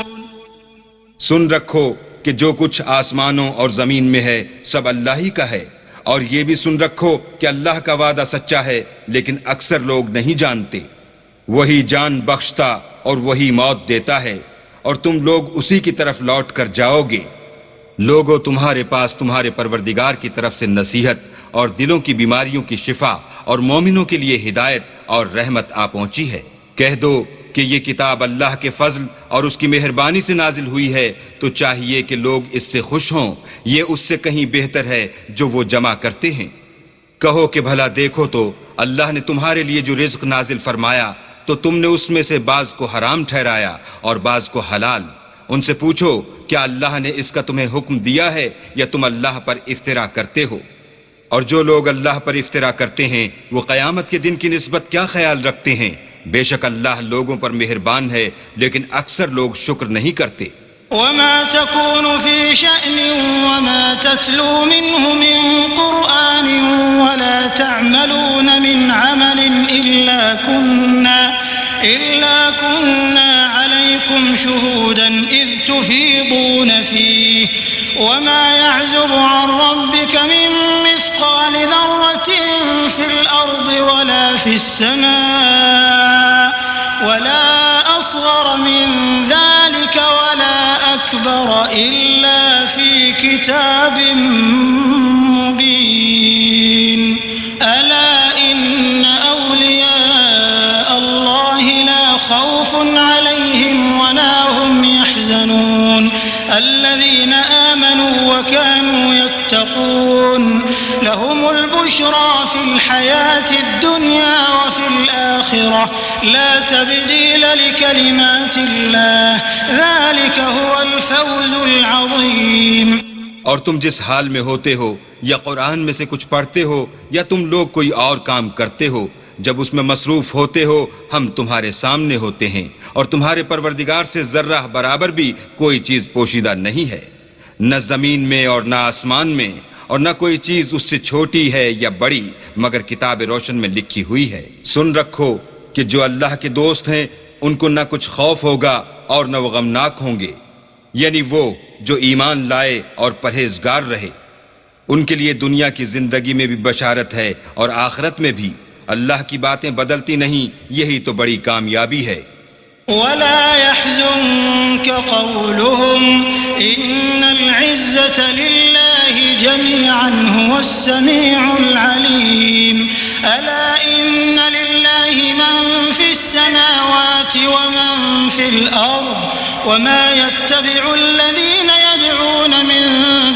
B: سن رکھو کہ جو کچھ آسمانوں اور زمین میں ہے سب اللہ ہی کا ہے، اور یہ بھی سن رکھو کہ اللہ کا وعدہ سچا ہے لیکن اکثر لوگ نہیں جانتے۔ وہی جان بخشتا اور وہی موت دیتا ہے، اور تم لوگ اسی کی طرف لوٹ کر جاؤ گے۔ لوگوں تمہارے پاس تمہارے پروردگار کی طرف سے نصیحت اور دلوں کی بیماریوں کی شفا اور مومنوں کے لیے ہدایت اور رحمت آ پہنچی ہے۔ کہہ دو کہ یہ کتاب اللہ کے فضل اور اس کی مہربانی سے نازل ہوئی ہے تو چاہیے کہ لوگ اس سے خوش ہوں، یہ اس سے کہیں بہتر ہے جو وہ جمع کرتے ہیں۔ کہو کہ بھلا دیکھو تو اللہ نے تمہارے لیے جو رزق نازل فرمایا تو تم نے اس میں سے بعض کو حرام ٹھہرایا اور بعض کو حلال۔ ان سے پوچھو کیا اللہ نے اس کا تمہیں حکم دیا ہے یا تم اللہ پر افترا کرتے ہو؟ اور جو لوگ اللہ پر افترا کرتے ہیں وہ قیامت کے دن کی نسبت کیا خیال رکھتے ہیں؟ بے شک اللہ لوگوں پر مہربان ہے لیکن اکثر لوگ شکر نہیں کرتے۔
C: وما تكون في شأن وما تتلو منه من قرآن ولا تعملون من عمل إلا كنا عليكم شهودا إذ تفيضون فيه وما يعزب عن ربك من مثقال ذرة في الأرض ولا في السماء ولا أصغر من ذلك ولا أكبر إلا في كتاب مبين ألا إن أولياء الله لا خوف عليهم ولا هم يحزنون الذين آمنوا وكانوا يتقون لهم البشرى في الحياة الدنيا وفي الآخرة لا تبديل لكلمات الله ذلك هو الفوز العظيم۔
B: اور تم جس حال میں ہوتے ہو یا قرآن میں سے کچھ پڑھتے ہو یا تم لوگ کوئی اور کام کرتے ہو، جب اس میں مصروف ہوتے ہو ہم تمہارے سامنے ہوتے ہیں اور تمہارے پروردگار سے ذرہ برابر بھی کوئی چیز پوشیدہ نہیں ہے، نہ زمین میں اور نہ آسمان میں، اور نہ کوئی چیز اس سے چھوٹی ہے یا بڑی مگر کتاب روشن میں لکھی ہوئی ہے۔ سن رکھو کہ جو اللہ کے دوست ہیں ان کو نہ کچھ خوف ہوگا اور نہ وہ غمناک ہوں گے، یعنی وہ جو ایمان لائے اور پرہیزگار رہے، ان کے لیے دنیا کی زندگی میں بھی بشارت ہے اور آخرت میں بھی۔ اللہ کی باتیں بدلتی نہیں، یہی تو بڑی کامیابی ہے۔
C: ولا يحزنك قولهم إن العزة لله جميعا هو السميع العليم ألا إن لله من في السماوات ومن في الأرض وما يتبع الذين يدعون من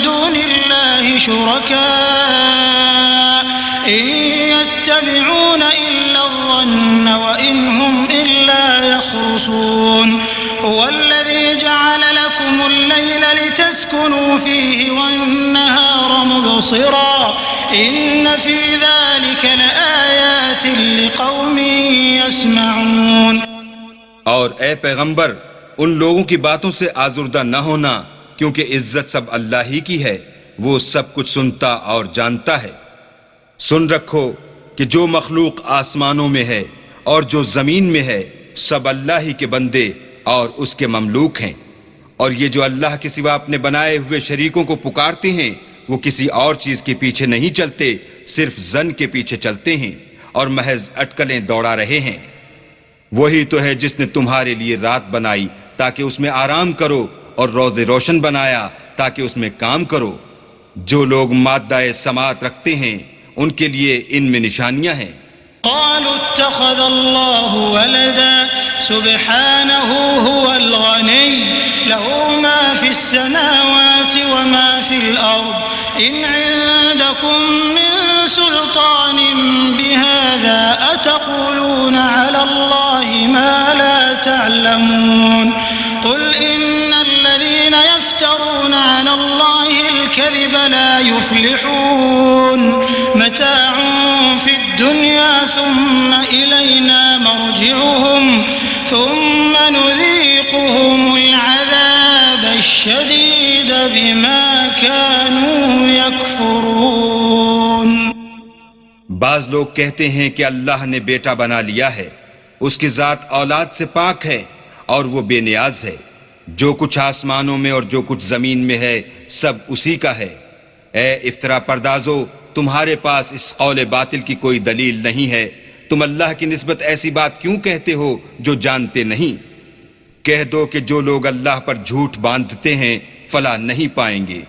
C: دون الله شركاء إن يتبعون إلا الظن وإن هم إلا يخرصون هو الذي جعل لكم الليل لتسكنوا فيه والنهار مبصرا إن في ذلك لآيات لقوم يسمعون۔
B: اور اے پیغمبر ان لوگوں کی باتوں سے آزردہ نہ ہونا، کیونکہ عزت سب اللہ ہی کی ہے، وہ سب کچھ سنتا اور جانتا ہے۔ سن رکھو کہ جو مخلوق آسمانوں میں ہے اور جو زمین میں ہے سب اللہ ہی کے بندے اور اس کے مملوک ہیں، اور یہ جو اللہ کے سوا اپنے بنائے ہوئے شریکوں کو پکارتے ہیں وہ کسی اور چیز کے پیچھے نہیں چلتے، صرف ظن کے پیچھے چلتے ہیں اور محض اٹکلیں دوڑا رہے ہیں۔ وہی تو ہے جس نے تمہارے لیے رات بنائی تاکہ اس میں آرام کرو اور روز روشن بنایا تاکہ اس میں کام کرو۔ جو لوگ مادہ سماعت رکھتے ہیں ان کے لیے ان میں نشانیاں ہیں۔
C: قالوا اتخذ الله ولدا سبحانه هو الغني له ما في السماوات وما في الأرض إن عندكم من سلطان بهذا أتقولون على الله ما لا تعلمون قل إن الذين يفترون على الله الكذب لا يفلحون متاع في الدنيا ثم إلينا مرجعهم ثم نذيقهم العذاب الشديد بما كانوا يكفرون۔
B: بعض لوگ کہتے ہیں کہ اللہ نے بیٹا بنا لیا ہے، اس کی ذات اولاد سے پاک ہے اور وہ بے نیاز ہے، جو کچھ آسمانوں میں اور جو کچھ زمین میں ہے سب اسی کا ہے۔ اے افترا پردازو، تمہارے پاس اس قول باطل کی کوئی دلیل نہیں ہے، تم اللہ کی نسبت ایسی بات کیوں کہتے ہو جو جانتے نہیں؟ کہہ دو کہ جو لوگ اللہ پر جھوٹ باندھتے ہیں فلاح نہیں پائیں گے،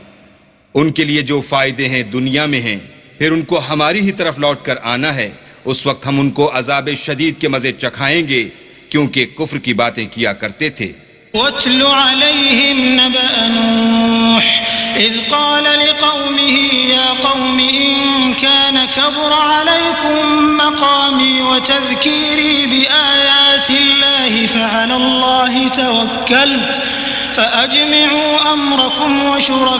B: ان کے لیے جو فائدے ہیں دنیا میں ہیں، پھر ان کو ہماری ہی طرف لوٹ کر آنا ہے، اس وقت ہم ان کو عذاب شدید کے مزے چکھائیں گے کیونکہ کفر کی باتیں کیا کرتے تھے۔
C: واتل عليهم نبأ نوح إذ قال لقومه يا قوم إن كان كبر عليكم مقامي وتذكيري بآيات الله فعلى الله توكلت فأجمعوا أمركم وشركاءكم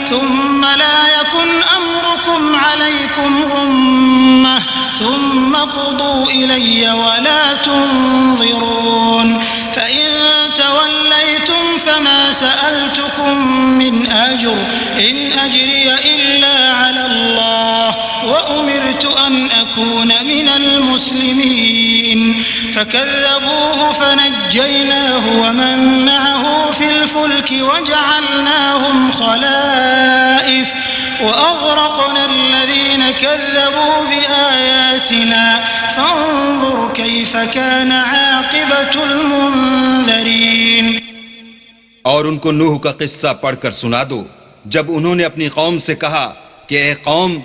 C: ثم لا يكن أمركم عليكم غمة ثم قضوا إلي ولا تنظرون فإن توليتم فما سألتكم من أجر إن أجري إلا على الله وأمرت أن أكون من المسلمين فكذبوه فنجيناه ومن معه في الفلك وجعلناهم خلائف وأغرقنا الذين كذبوا بآياتنا فانظر كيف كان عاقبة المنذرين.
B: اور ان کو نوح کا قصہ پڑھ کر سنا دو جب انہوں نے اپنی قوم سے کہا کہ اے قوم،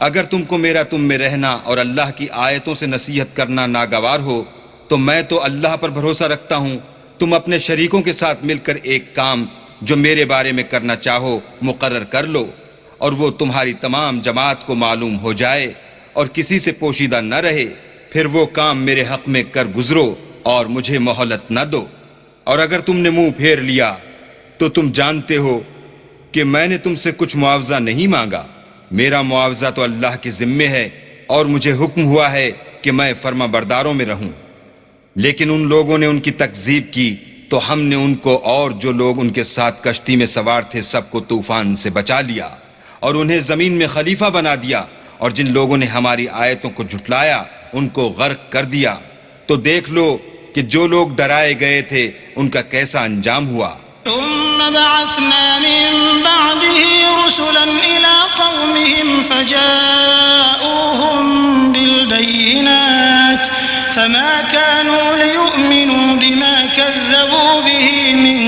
B: اگر تم کو میرا تم میں رہنا اور اللہ کی آیتوں سے نصیحت کرنا ناگوار ہو تو میں تو اللہ پر بھروسہ رکھتا ہوں، تم اپنے شریکوں کے ساتھ مل کر ایک کام جو میرے بارے میں کرنا چاہو مقرر کر لو، اور وہ تمہاری تمام جماعت کو معلوم ہو جائے اور کسی سے پوشیدہ نہ رہے، پھر وہ کام میرے حق میں کر گزرو اور مجھے مہلت نہ دو. اور اگر تم نے منہ پھیر لیا تو تم جانتے ہو کہ میں نے تم سے کچھ معاوضہ نہیں مانگا، میرا معاوضہ تو اللہ کے ذمے ہے، اور مجھے حکم ہوا ہے کہ میں فرما برداروں میں رہوں. لیکن ان لوگوں نے ان کی تکذیب کی تو ہم نے ان کو اور جو لوگ ان کے ساتھ کشتی میں سوار تھے سب کو طوفان سے بچا لیا اور انہیں زمین میں خلیفہ بنا دیا، اور جن لوگوں نے ہماری آیتوں کو جھٹلایا ان کو غرق کر دیا. تو دیکھ لو کہ جو لوگ ڈرائے گئے تھے ان کا کیسا انجام ہوا.
C: ثم بعثنا من بعده رسلا إلى قومهم فجاءوهم بالبينات فما كانوا ليؤمنوا بما كذبوا به من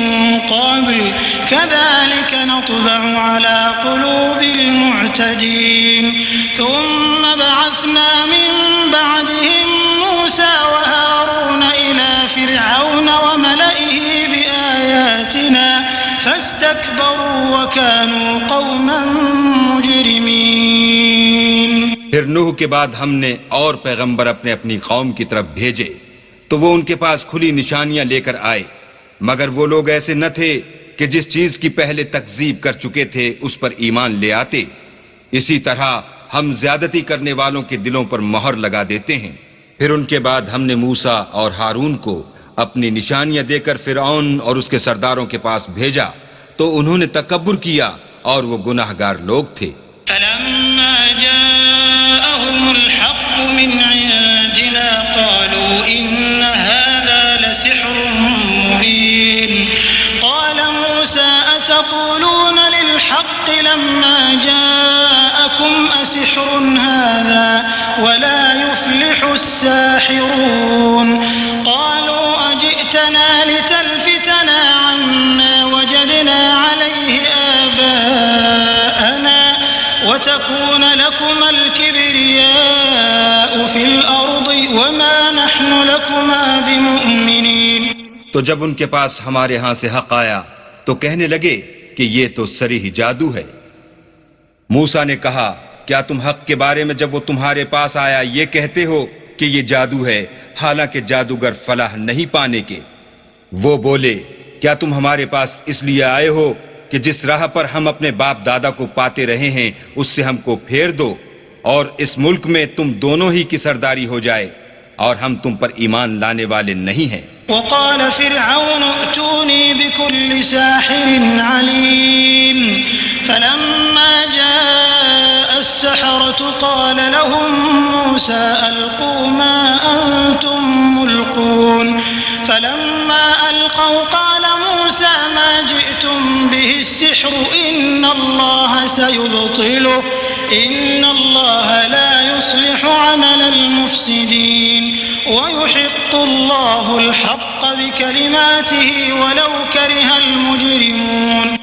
C: قبل كذلك نطبع على قلوب المعتدين. ثم بعثنا من بعدهم موسى وهارون إلى فرعون وملئه بآياتنا فاستكبروا وكانوا قوما مجرمين.
B: پھر نوح کے بعد ہم نے اور پیغمبر اپنے اپنی قوم کی طرف بھیجے تو وہ ان کے پاس کھلی نشانیاں لے کر آئے، مگر وہ لوگ ایسے نہ تھے کہ جس چیز کی پہلے تکذیب کر چکے تھے اس پر ایمان لے آتے. اسی طرح ہم زیادتی کرنے والوں کے دلوں پر مہر لگا دیتے ہیں. پھر ان کے بعد ہم نے موسیٰ اور ہارون کو اپنی نشانیاں دے کر فرعون اور اس کے سرداروں کے پاس بھیجا تو انہوں نے تکبر کیا اور وہ گناہگار لوگ تھے.
C: فلما جاءهم الحق من عندنا قالوا إن هذا لسحر مبين. قال موسى أتقولون للحق لما جاءكم أسحر هذا ولا يفلح الساحرون. قالوا أجئتنا لتلفتنا عما وجدنا عليه آباءنا وتكون لكما الكبرياء في الأرض وما نحن لكما بمؤمنين.
B: تو جب ان کے پاس ہمارے ہاں سے حق آیا تو کہنے لگے کہ یہ تو صریح جادو ہے. موسیٰ نے کہا کیا تم حق کے بارے میں جب وہ تمہارے پاس آیا یہ کہتے ہو کہ یہ جادو ہے، حالانکہ جادوگر فلاح نہیں پانے کے؟ وہ بولے کیا تم ہمارے پاس اس لیے آئے ہو کہ جس راہ پر ہم اپنے باپ دادا کو پاتے رہے ہیں اس سے ہم کو پھیر دو اور اس ملک میں تم دونوں ہی کی سرداری ہو جائے، اور ہم تم پر ایمان لانے والے نہیں ہیں.
C: وقال فرعون ائتوني بكل ساحر عليم. فلما جاء السحرة قال لهم موسى ألقوا ما أنتم ملقون. فلما ألقوا قال موسى ما جئتم به السحر إن الله سيبطله إن الله لا يصلح عمل المفسدين ويحق الله الحق بكلماته ولو كره المجرمون.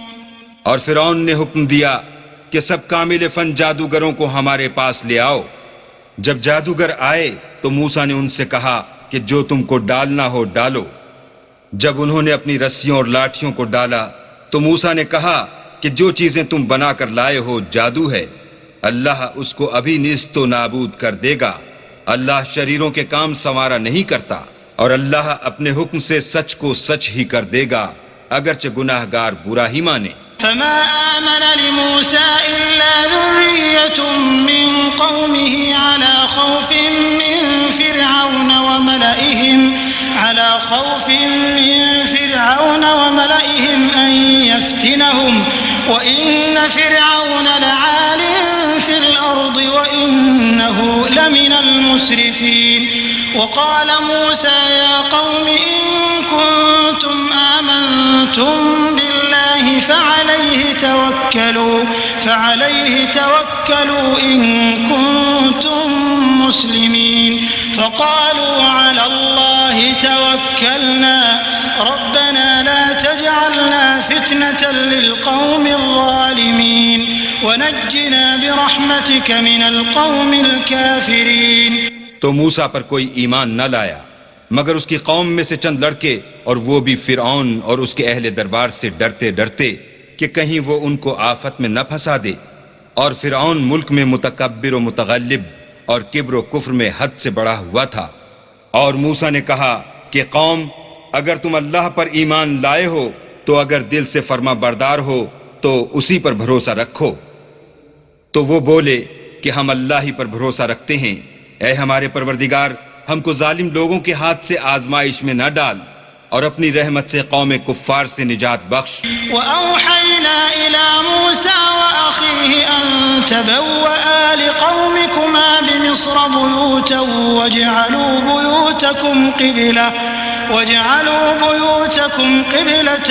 B: اور فرعون نے حکم دیا کہ سب کامل فن جادوگروں کو ہمارے پاس لے آؤ. جب جادوگر آئے تو موسیٰ نے ان سے کہا کہ جو تم کو ڈالنا ہو ڈالو. جب انہوں نے اپنی رسیوں اور لاٹھیوں کو ڈالا تو موسیٰ نے کہا کہ جو چیزیں تم بنا کر لائے ہو جادو ہے، اللہ اس کو ابھی نیست و نابود کر دے گا. اللہ شریروں کے کام سنوارا نہیں کرتا، اور اللہ اپنے حکم سے سچ کو سچ ہی کر دے گا اگرچہ گناہ گار برا ہی مانے.
C: فما آمن لموسى إلا ذرية من قومه على خوف من فرعون وملئهم أن يفتنهم وإن فرعون لعال في الأرض وإنه لمن المسرفين وقال موسى يا قوم إن كنتم آمنتم بالله فعليه توكلوا إن كنتم مسلمين فقالوا على الله توكلنا ربنا لا تجعلنا فتنة للقوم الظالمين ونجنا برحمتك من القوم الكافرين.
B: تو موسیٰ پر کوئی ایمان نہ لایا مگر اس کی قوم میں سے چند لڑکے، اور وہ بھی فرعون اور اس کے اہل دربار سے ڈرتے ڈرتے کہ کہیں وہ ان کو آفت میں نہ پھنسا دے. اور فرعون ملک میں متکبر و متغلب اور کبر و کفر میں حد سے بڑا ہوا تھا. اور موسیٰ نے کہا کہ قوم، اگر تم اللہ پر ایمان لائے ہو تو اگر دل سے فرما بردار ہو تو اسی پر بھروسہ رکھو. تو وہ بولے کہ ہم اللہ ہی پر بھروسہ رکھتے ہیں. اے ہمارے پروردگار، ہم کو ظالم لوگوں کے ہاتھ سے آزمائش میں نہ ڈال اور اپنی رحمت سے قوم کفار سے نجات بخش.
C: وَأَوْحَيْنَا إِلَى مُوسَى وَأَخِيهِ أَن تَبَوَّآ لِقَوْمِكُمَا بِمِصْرَ بُيُوتًا وَاجْعَلُوا بُيُوتَكُمْ قِبْلَةً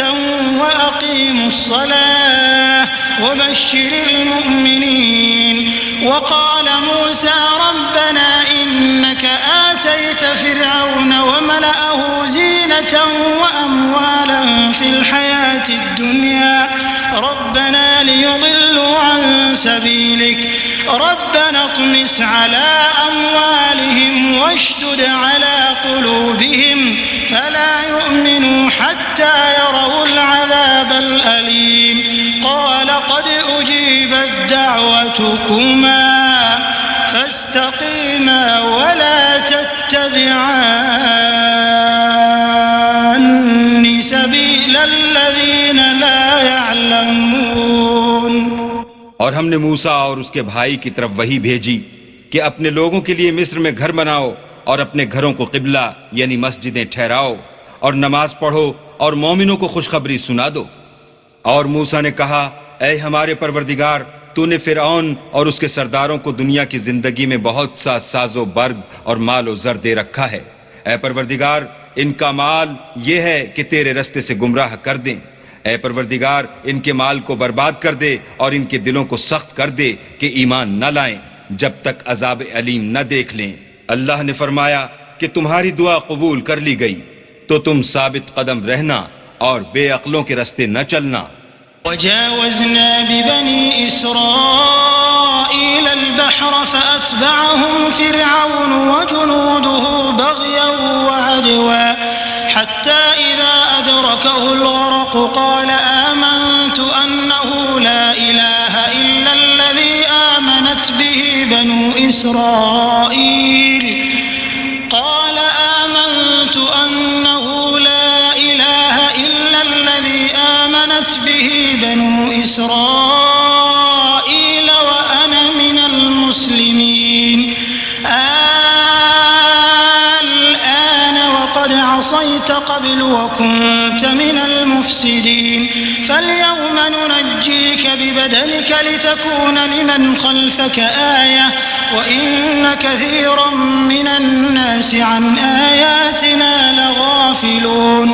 C: وَأَقِيمُوا الصَّلَاةَ وَبَشِّرِ الْمُؤْمِنِينَ. وقال موسى ربنا إنك آتيت فرعون وملأه زينة وأموالا في الحياة الدنيا ربنا ليضلوا عن سبيلك ربنا اطمس على أموالهم واشدد على قلوبهم فلا يؤمنوا حتى يروا العذاب الأليم. قال قد أجيبت دعوتكما فاستقيما ولا تتبعان سبيل الذين لا يعلمون.
B: اور ہم نے موسیٰ اور اس کے بھائی کی طرف وحی بھیجی کہ اپنے لوگوں کے لیے مصر میں گھر بناؤ اور اپنے گھروں کو قبلہ یعنی مسجدیں ٹھہراؤ اور نماز پڑھو اور مومنوں کو خوشخبری سنا دو. اور موسیٰ نے کہا اے ہمارے پروردگار، تو نے فرعون اور اس کے سرداروں کو دنیا کی زندگی میں بہت سا ساز و برگ اور مال و زر دے رکھا ہے. اے پروردگار، ان کا مال یہ ہے کہ تیرے رستے سے گمراہ کر دیں. اے پروردگار، ان کے مال کو برباد کر دے اور ان کے دلوں کو سخت کر دے کہ ایمان نہ لائیں جب تک عذاب علیم نہ دیکھ لیں. اللہ نے فرمایا کہ تمہاری دعا قبول کر لی گئی، تو تم ثابت قدم رہنا اور بے عقلوں کے رستے نہ چلنا.
C: وجاوزنا ببني إسرائيل البحر فأتبعهم فرعون وجنوده بغيا وعدوا حتى إذا أدركه الغرق قال آمنت أنه لا إله إلا الذي آمنت به بنو إسرائيل قال آمنت أنه لا إله إلا الذي آمنت به بنو إسرائيل وأنا من المسلمين. الآن وقد عصيت قبل وكنت من المفسدين فاليوم ننجيك ببدنك لتكون لمن خلفك آية وإن كثيرا من الناس عن آياتنا لغافلون.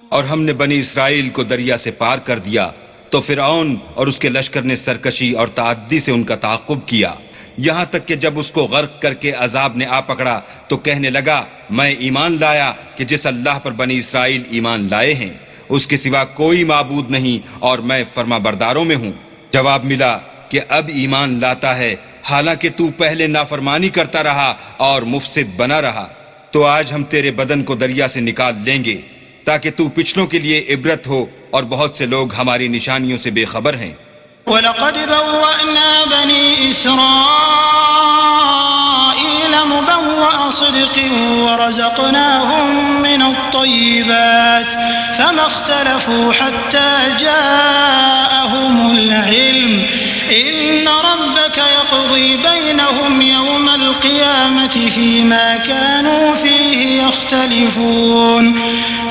B: اور ہم نے بنی اسرائیل کو دریا سے پار کر دیا تو فرعون اور اس کے لشکر نے سرکشی اور تعدی سے ان کا تعاقب کیا، یہاں تک کہ جب اس کو غرق کر کے عذاب نے آ پکڑا تو کہنے لگا میں ایمان لایا کہ جس اللہ پر بنی اسرائیل ایمان لائے ہیں اس کے سوا کوئی معبود نہیں اور میں فرما برداروں میں ہوں. جواب ملا کہ اب ایمان لاتا ہے حالانکہ تو پہلے نافرمانی کرتا رہا اور مفسد بنا رہا. تو آج ہم تیرے بدن کو دریا سے نکال لیں گے تاکہ تو پچھلوں کے لیے عبرت ہو، اور بہت سے لوگ ہماری نشانیوں سے بے خبر ہیں.
C: وَلَقَدْ بَوَّأْنَا بَنِي إِسْرَائِيلَ مُبَوَّأَ صِدْقٍ وَرَزَقْنَاهُم مِّنَ الطَّيِّبَاتِ فَمَا اخْتَلَفُوا حَتَّى جَاءَهُمُ العلم إن ربك يقضي بينهم يوم القيامة فيما كانوا فيه يختلفون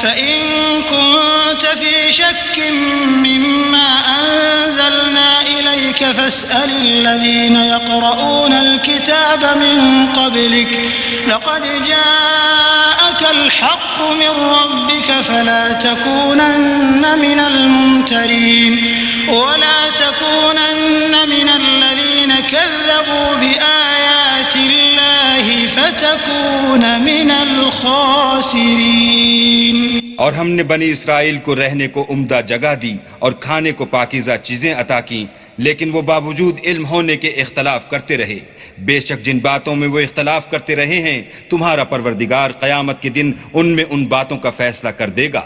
C: فإن كنت في شك مما أنزلنا إليك فاسأل الذين يقرؤون الكتاب من قبلك لقد جاءك الحق من ربك فلا تكونن من الممترين ولا تكونن من الذين كذبوا بآيات الله فتكون من الخاسرين.
B: اور ہم نے بنی اسرائیل کو رہنے کو عمدہ جگہ دی اور کھانے کو پاکیزہ چیزیں عطا کیں، لیکن وہ باوجود علم ہونے کے اختلاف کرتے رہے. بے شک جن باتوں میں وہ اختلاف کرتے رہے ہیں تمہارا پروردگار قیامت کے دن ان میں ان باتوں کا فیصلہ کر دے گا.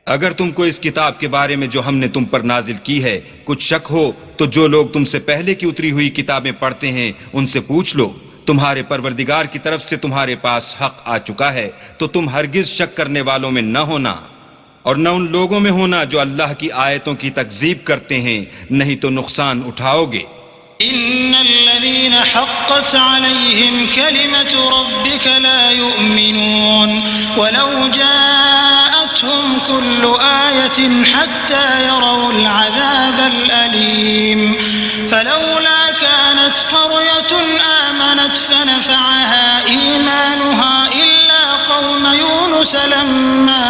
B: اگر تم کو اس کتاب کے بارے میں جو ہم نے تم پر نازل کی ہے کچھ شک ہو تو جو لوگ تم سے پہلے کی اتری ہوئی کتابیں پڑھتے ہیں ان سے پوچھ لو. تمہارے پروردگار کی طرف سے تمہارے پاس حق آ چکا ہے تو تم ہرگز شک کرنے والوں میں نہ ہونا اور نہ ان لوگوں میں ہونا جو اللہ کی آیتوں کی تکذیب کرتے ہیں، نہیں تو نقصان اٹھاؤ گے.
C: إن الذين حقت عليهم كلمة ربك لا يؤمنون ولو جاءتهم كل آية حتى يروا العذاب الأليم فلولا كانت قرية آمنت فنفعها إيمانها إلا قوم يونس لما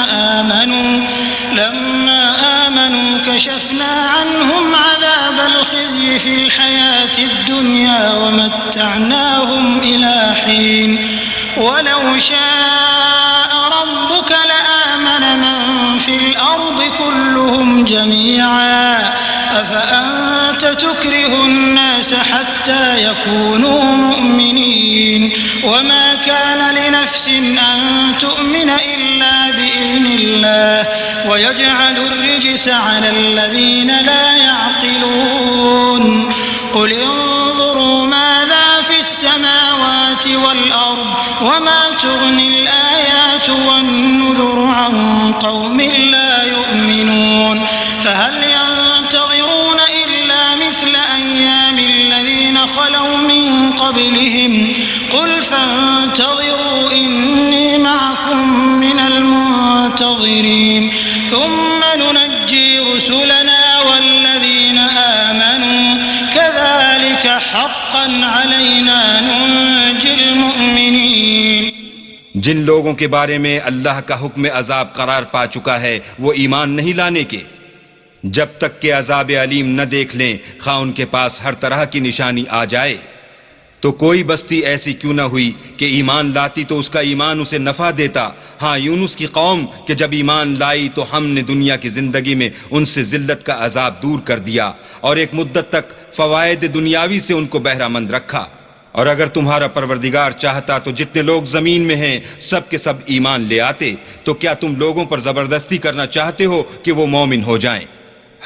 C: آمنوا كشفنا عنهم عذاب الخزي في الحياة الدنيا ومتعناهم إلى حين ولو شاء ربك لآمن من في الأرض كلهم جميعا أفأنت تكره الناس حتى يكونوا مؤمنين وما كان لنفس أن تؤمن إلا بإذن الله ويجعل الرجس على الذين لا يعقلون قل انظروا ماذا في السماوات والأرض وما تغني الآيات والنذر عن قوم لا يؤمنون فهل ينتظرون إلا مثل أيام الذين خلوا من قبلهم قل فانتظروا إني معكم من المنتظرين ثم ننجي رسلنا والذين آمنوا كذلك حقا علينا ننجي المؤمنين.
B: جن لوگوں کے بارے میں اللہ کا حکم عذاب قرار پا چکا ہے وہ ایمان نہیں لانے کے جب تک کہ عذاب علیم نہ دیکھ لیں، خواہ ان کے پاس ہر طرح کی نشانی آ جائے. تو کوئی بستی ایسی کیوں نہ ہوئی کہ ایمان لاتی تو اس کا ایمان اسے نفع دیتا. ہاں یونس کی قوم کہ جب ایمان لائی تو ہم نے دنیا کی زندگی میں ان سے ذلت کا عذاب دور کر دیا اور ایک مدت تک فوائد دنیاوی سے ان کو بہرہ مند رکھا. اور اگر تمہارا پروردگار چاہتا تو جتنے لوگ زمین میں ہیں سب کے سب ایمان لے آتے. تو کیا تم لوگوں پر زبردستی کرنا چاہتے ہو کہ وہ مومن ہو جائیں؟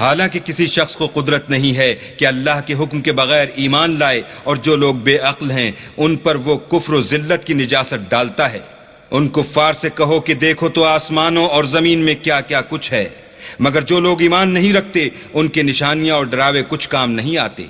B: حالانکہ کسی شخص کو قدرت نہیں ہے کہ اللہ کے حکم کے بغیر ایمان لائے، اور جو لوگ بے عقل ہیں ان پر وہ کفر و ذلت کی نجاست ڈالتا ہے. ان کفار سے کہو کہ دیکھو تو آسمانوں اور زمین میں کیا کیا کچھ ہے، مگر جو لوگ ایمان نہیں رکھتے ان کے نشانیاں اور ڈراوے کچھ کام نہیں آتے.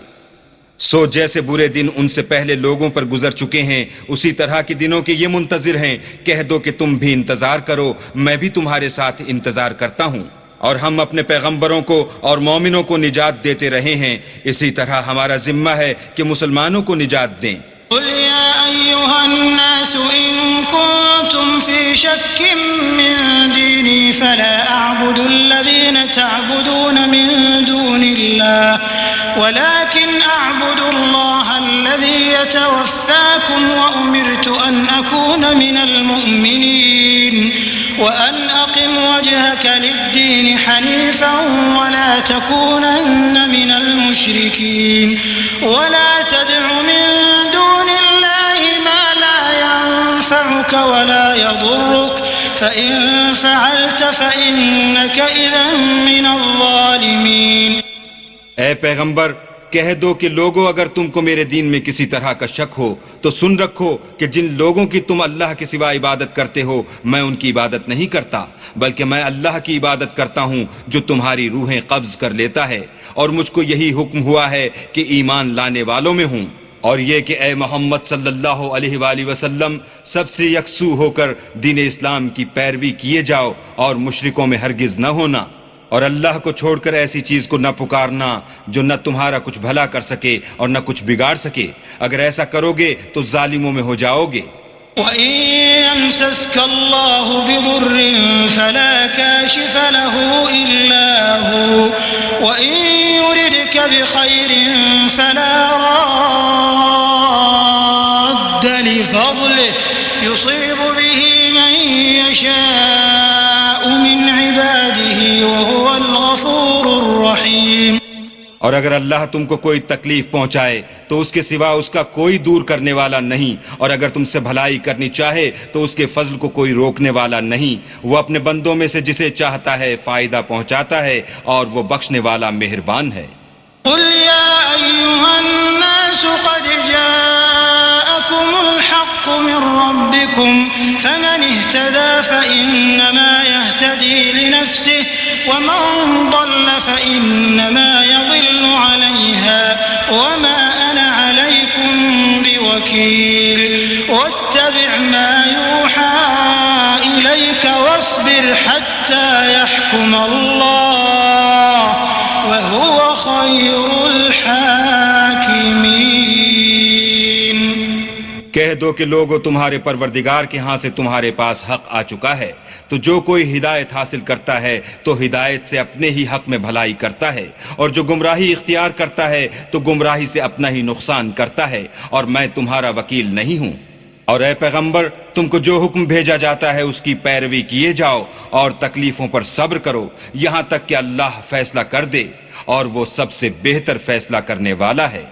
B: سو جیسے برے دن ان سے پہلے لوگوں پر گزر چکے ہیں اسی طرح کے دنوں کے یہ منتظر ہیں. کہہ دو کہ تم بھی انتظار کرو، میں بھی تمہارے ساتھ انتظار کرتا ہوں. اور ہم اپنے پیغمبروں کو اور مومنوں کو نجات دیتے رہے ہیں، اسی طرح ہمارا ذمہ ہے کہ مسلمانوں کو نجات دیں.
C: قل يا أيها الناس إن كنتم في شك من ديني فلا أعبد الذين تعبدون من دون الله ولكن أعبد الله الذي يتوفاكم وأمرت أن أكون من المؤمنين وأن أقم وجهك للدين حنيفا ولا تكونن من المشركين ولا تدع من دون الله ما لا ينفعك ولا يضرك فإن فعلت فإنك إذا من الظالمين.
B: اے پیغمبر کہہ دو کہ لوگو اگر تم کو میرے دین میں کسی طرح کا شک ہو تو سن رکھو کہ جن لوگوں کی تم اللہ کے سوا عبادت کرتے ہو میں ان کی عبادت نہیں کرتا، بلکہ میں اللہ کی عبادت کرتا ہوں جو تمہاری روحیں قبض کر لیتا ہے، اور مجھ کو یہی حکم ہوا ہے کہ ایمان لانے والوں میں ہوں، اور یہ کہ اے محمد صلی اللہ علیہ وآلہ وسلم سب سے یکسو ہو کر دین اسلام کی پیروی کیے جاؤ اور مشرکوں میں ہرگز نہ ہونا، اور اللہ کو چھوڑ کر ایسی چیز کو نہ پکارنا جو نہ تمہارا کچھ بھلا کر سکے اور نہ کچھ بگاڑ سکے، اگر ایسا کرو گے تو ظالموں میں ہو جاؤ گے۔
C: وَإِن يَمْسَسْكَ اللَّهُ بِضُرٍّ فَلَا كَاشِفَ لَهُ إِلَّا هُوَ وَإِن يُرِدْكَ بِخَيْرٍ فَلَا رَادَّ لِفَضْلِهِ يُصِيبُ بِهِ مَن يَشَاءُ مِنْ عِبَادِهِ وَهُوَ الْغَفُورُ الرَّحِيمُ۔
B: اور اگر اللہ تم کو کوئی تکلیف پہنچائے تو اس کے سوا اس کا کوئی دور کرنے والا نہیں، اور اگر تم سے بھلائی کرنی چاہے تو اس کے فضل کو کوئی روکنے والا نہیں، وہ اپنے بندوں میں سے جسے چاہتا ہے فائدہ پہنچاتا ہے اور وہ بخشنے والا مہربان ہے۔
C: قل يا أيها الناس قد جاءكم الحق من ربكم فمن اهتدى فإنما يهتدي لنفسه ومن ضل فإنما يضل عليها وما أنا عليكم بوكيل واتبع ما يوحى إليك واصبر حتى يحكم الله وهو خير الحاكمين۔
B: کہہ دو کہ لوگو تمہارے پروردگار کے ہاں سے تمہارے پاس حق آ چکا ہے، تو جو کوئی ہدایت حاصل کرتا ہے تو ہدایت سے اپنے ہی حق میں بھلائی کرتا ہے، اور جو گمراہی اختیار کرتا ہے تو گمراہی سے اپنا ہی نقصان کرتا ہے، اور میں تمہارا وکیل نہیں ہوں۔ اور اے پیغمبر تم کو جو حکم بھیجا جاتا ہے اس کی پیروی کیے جاؤ اور تکلیفوں پر صبر کرو یہاں تک کہ اللہ فیصلہ کر دے، اور وہ سب سے بہتر فیصلہ کرنے والا ہے۔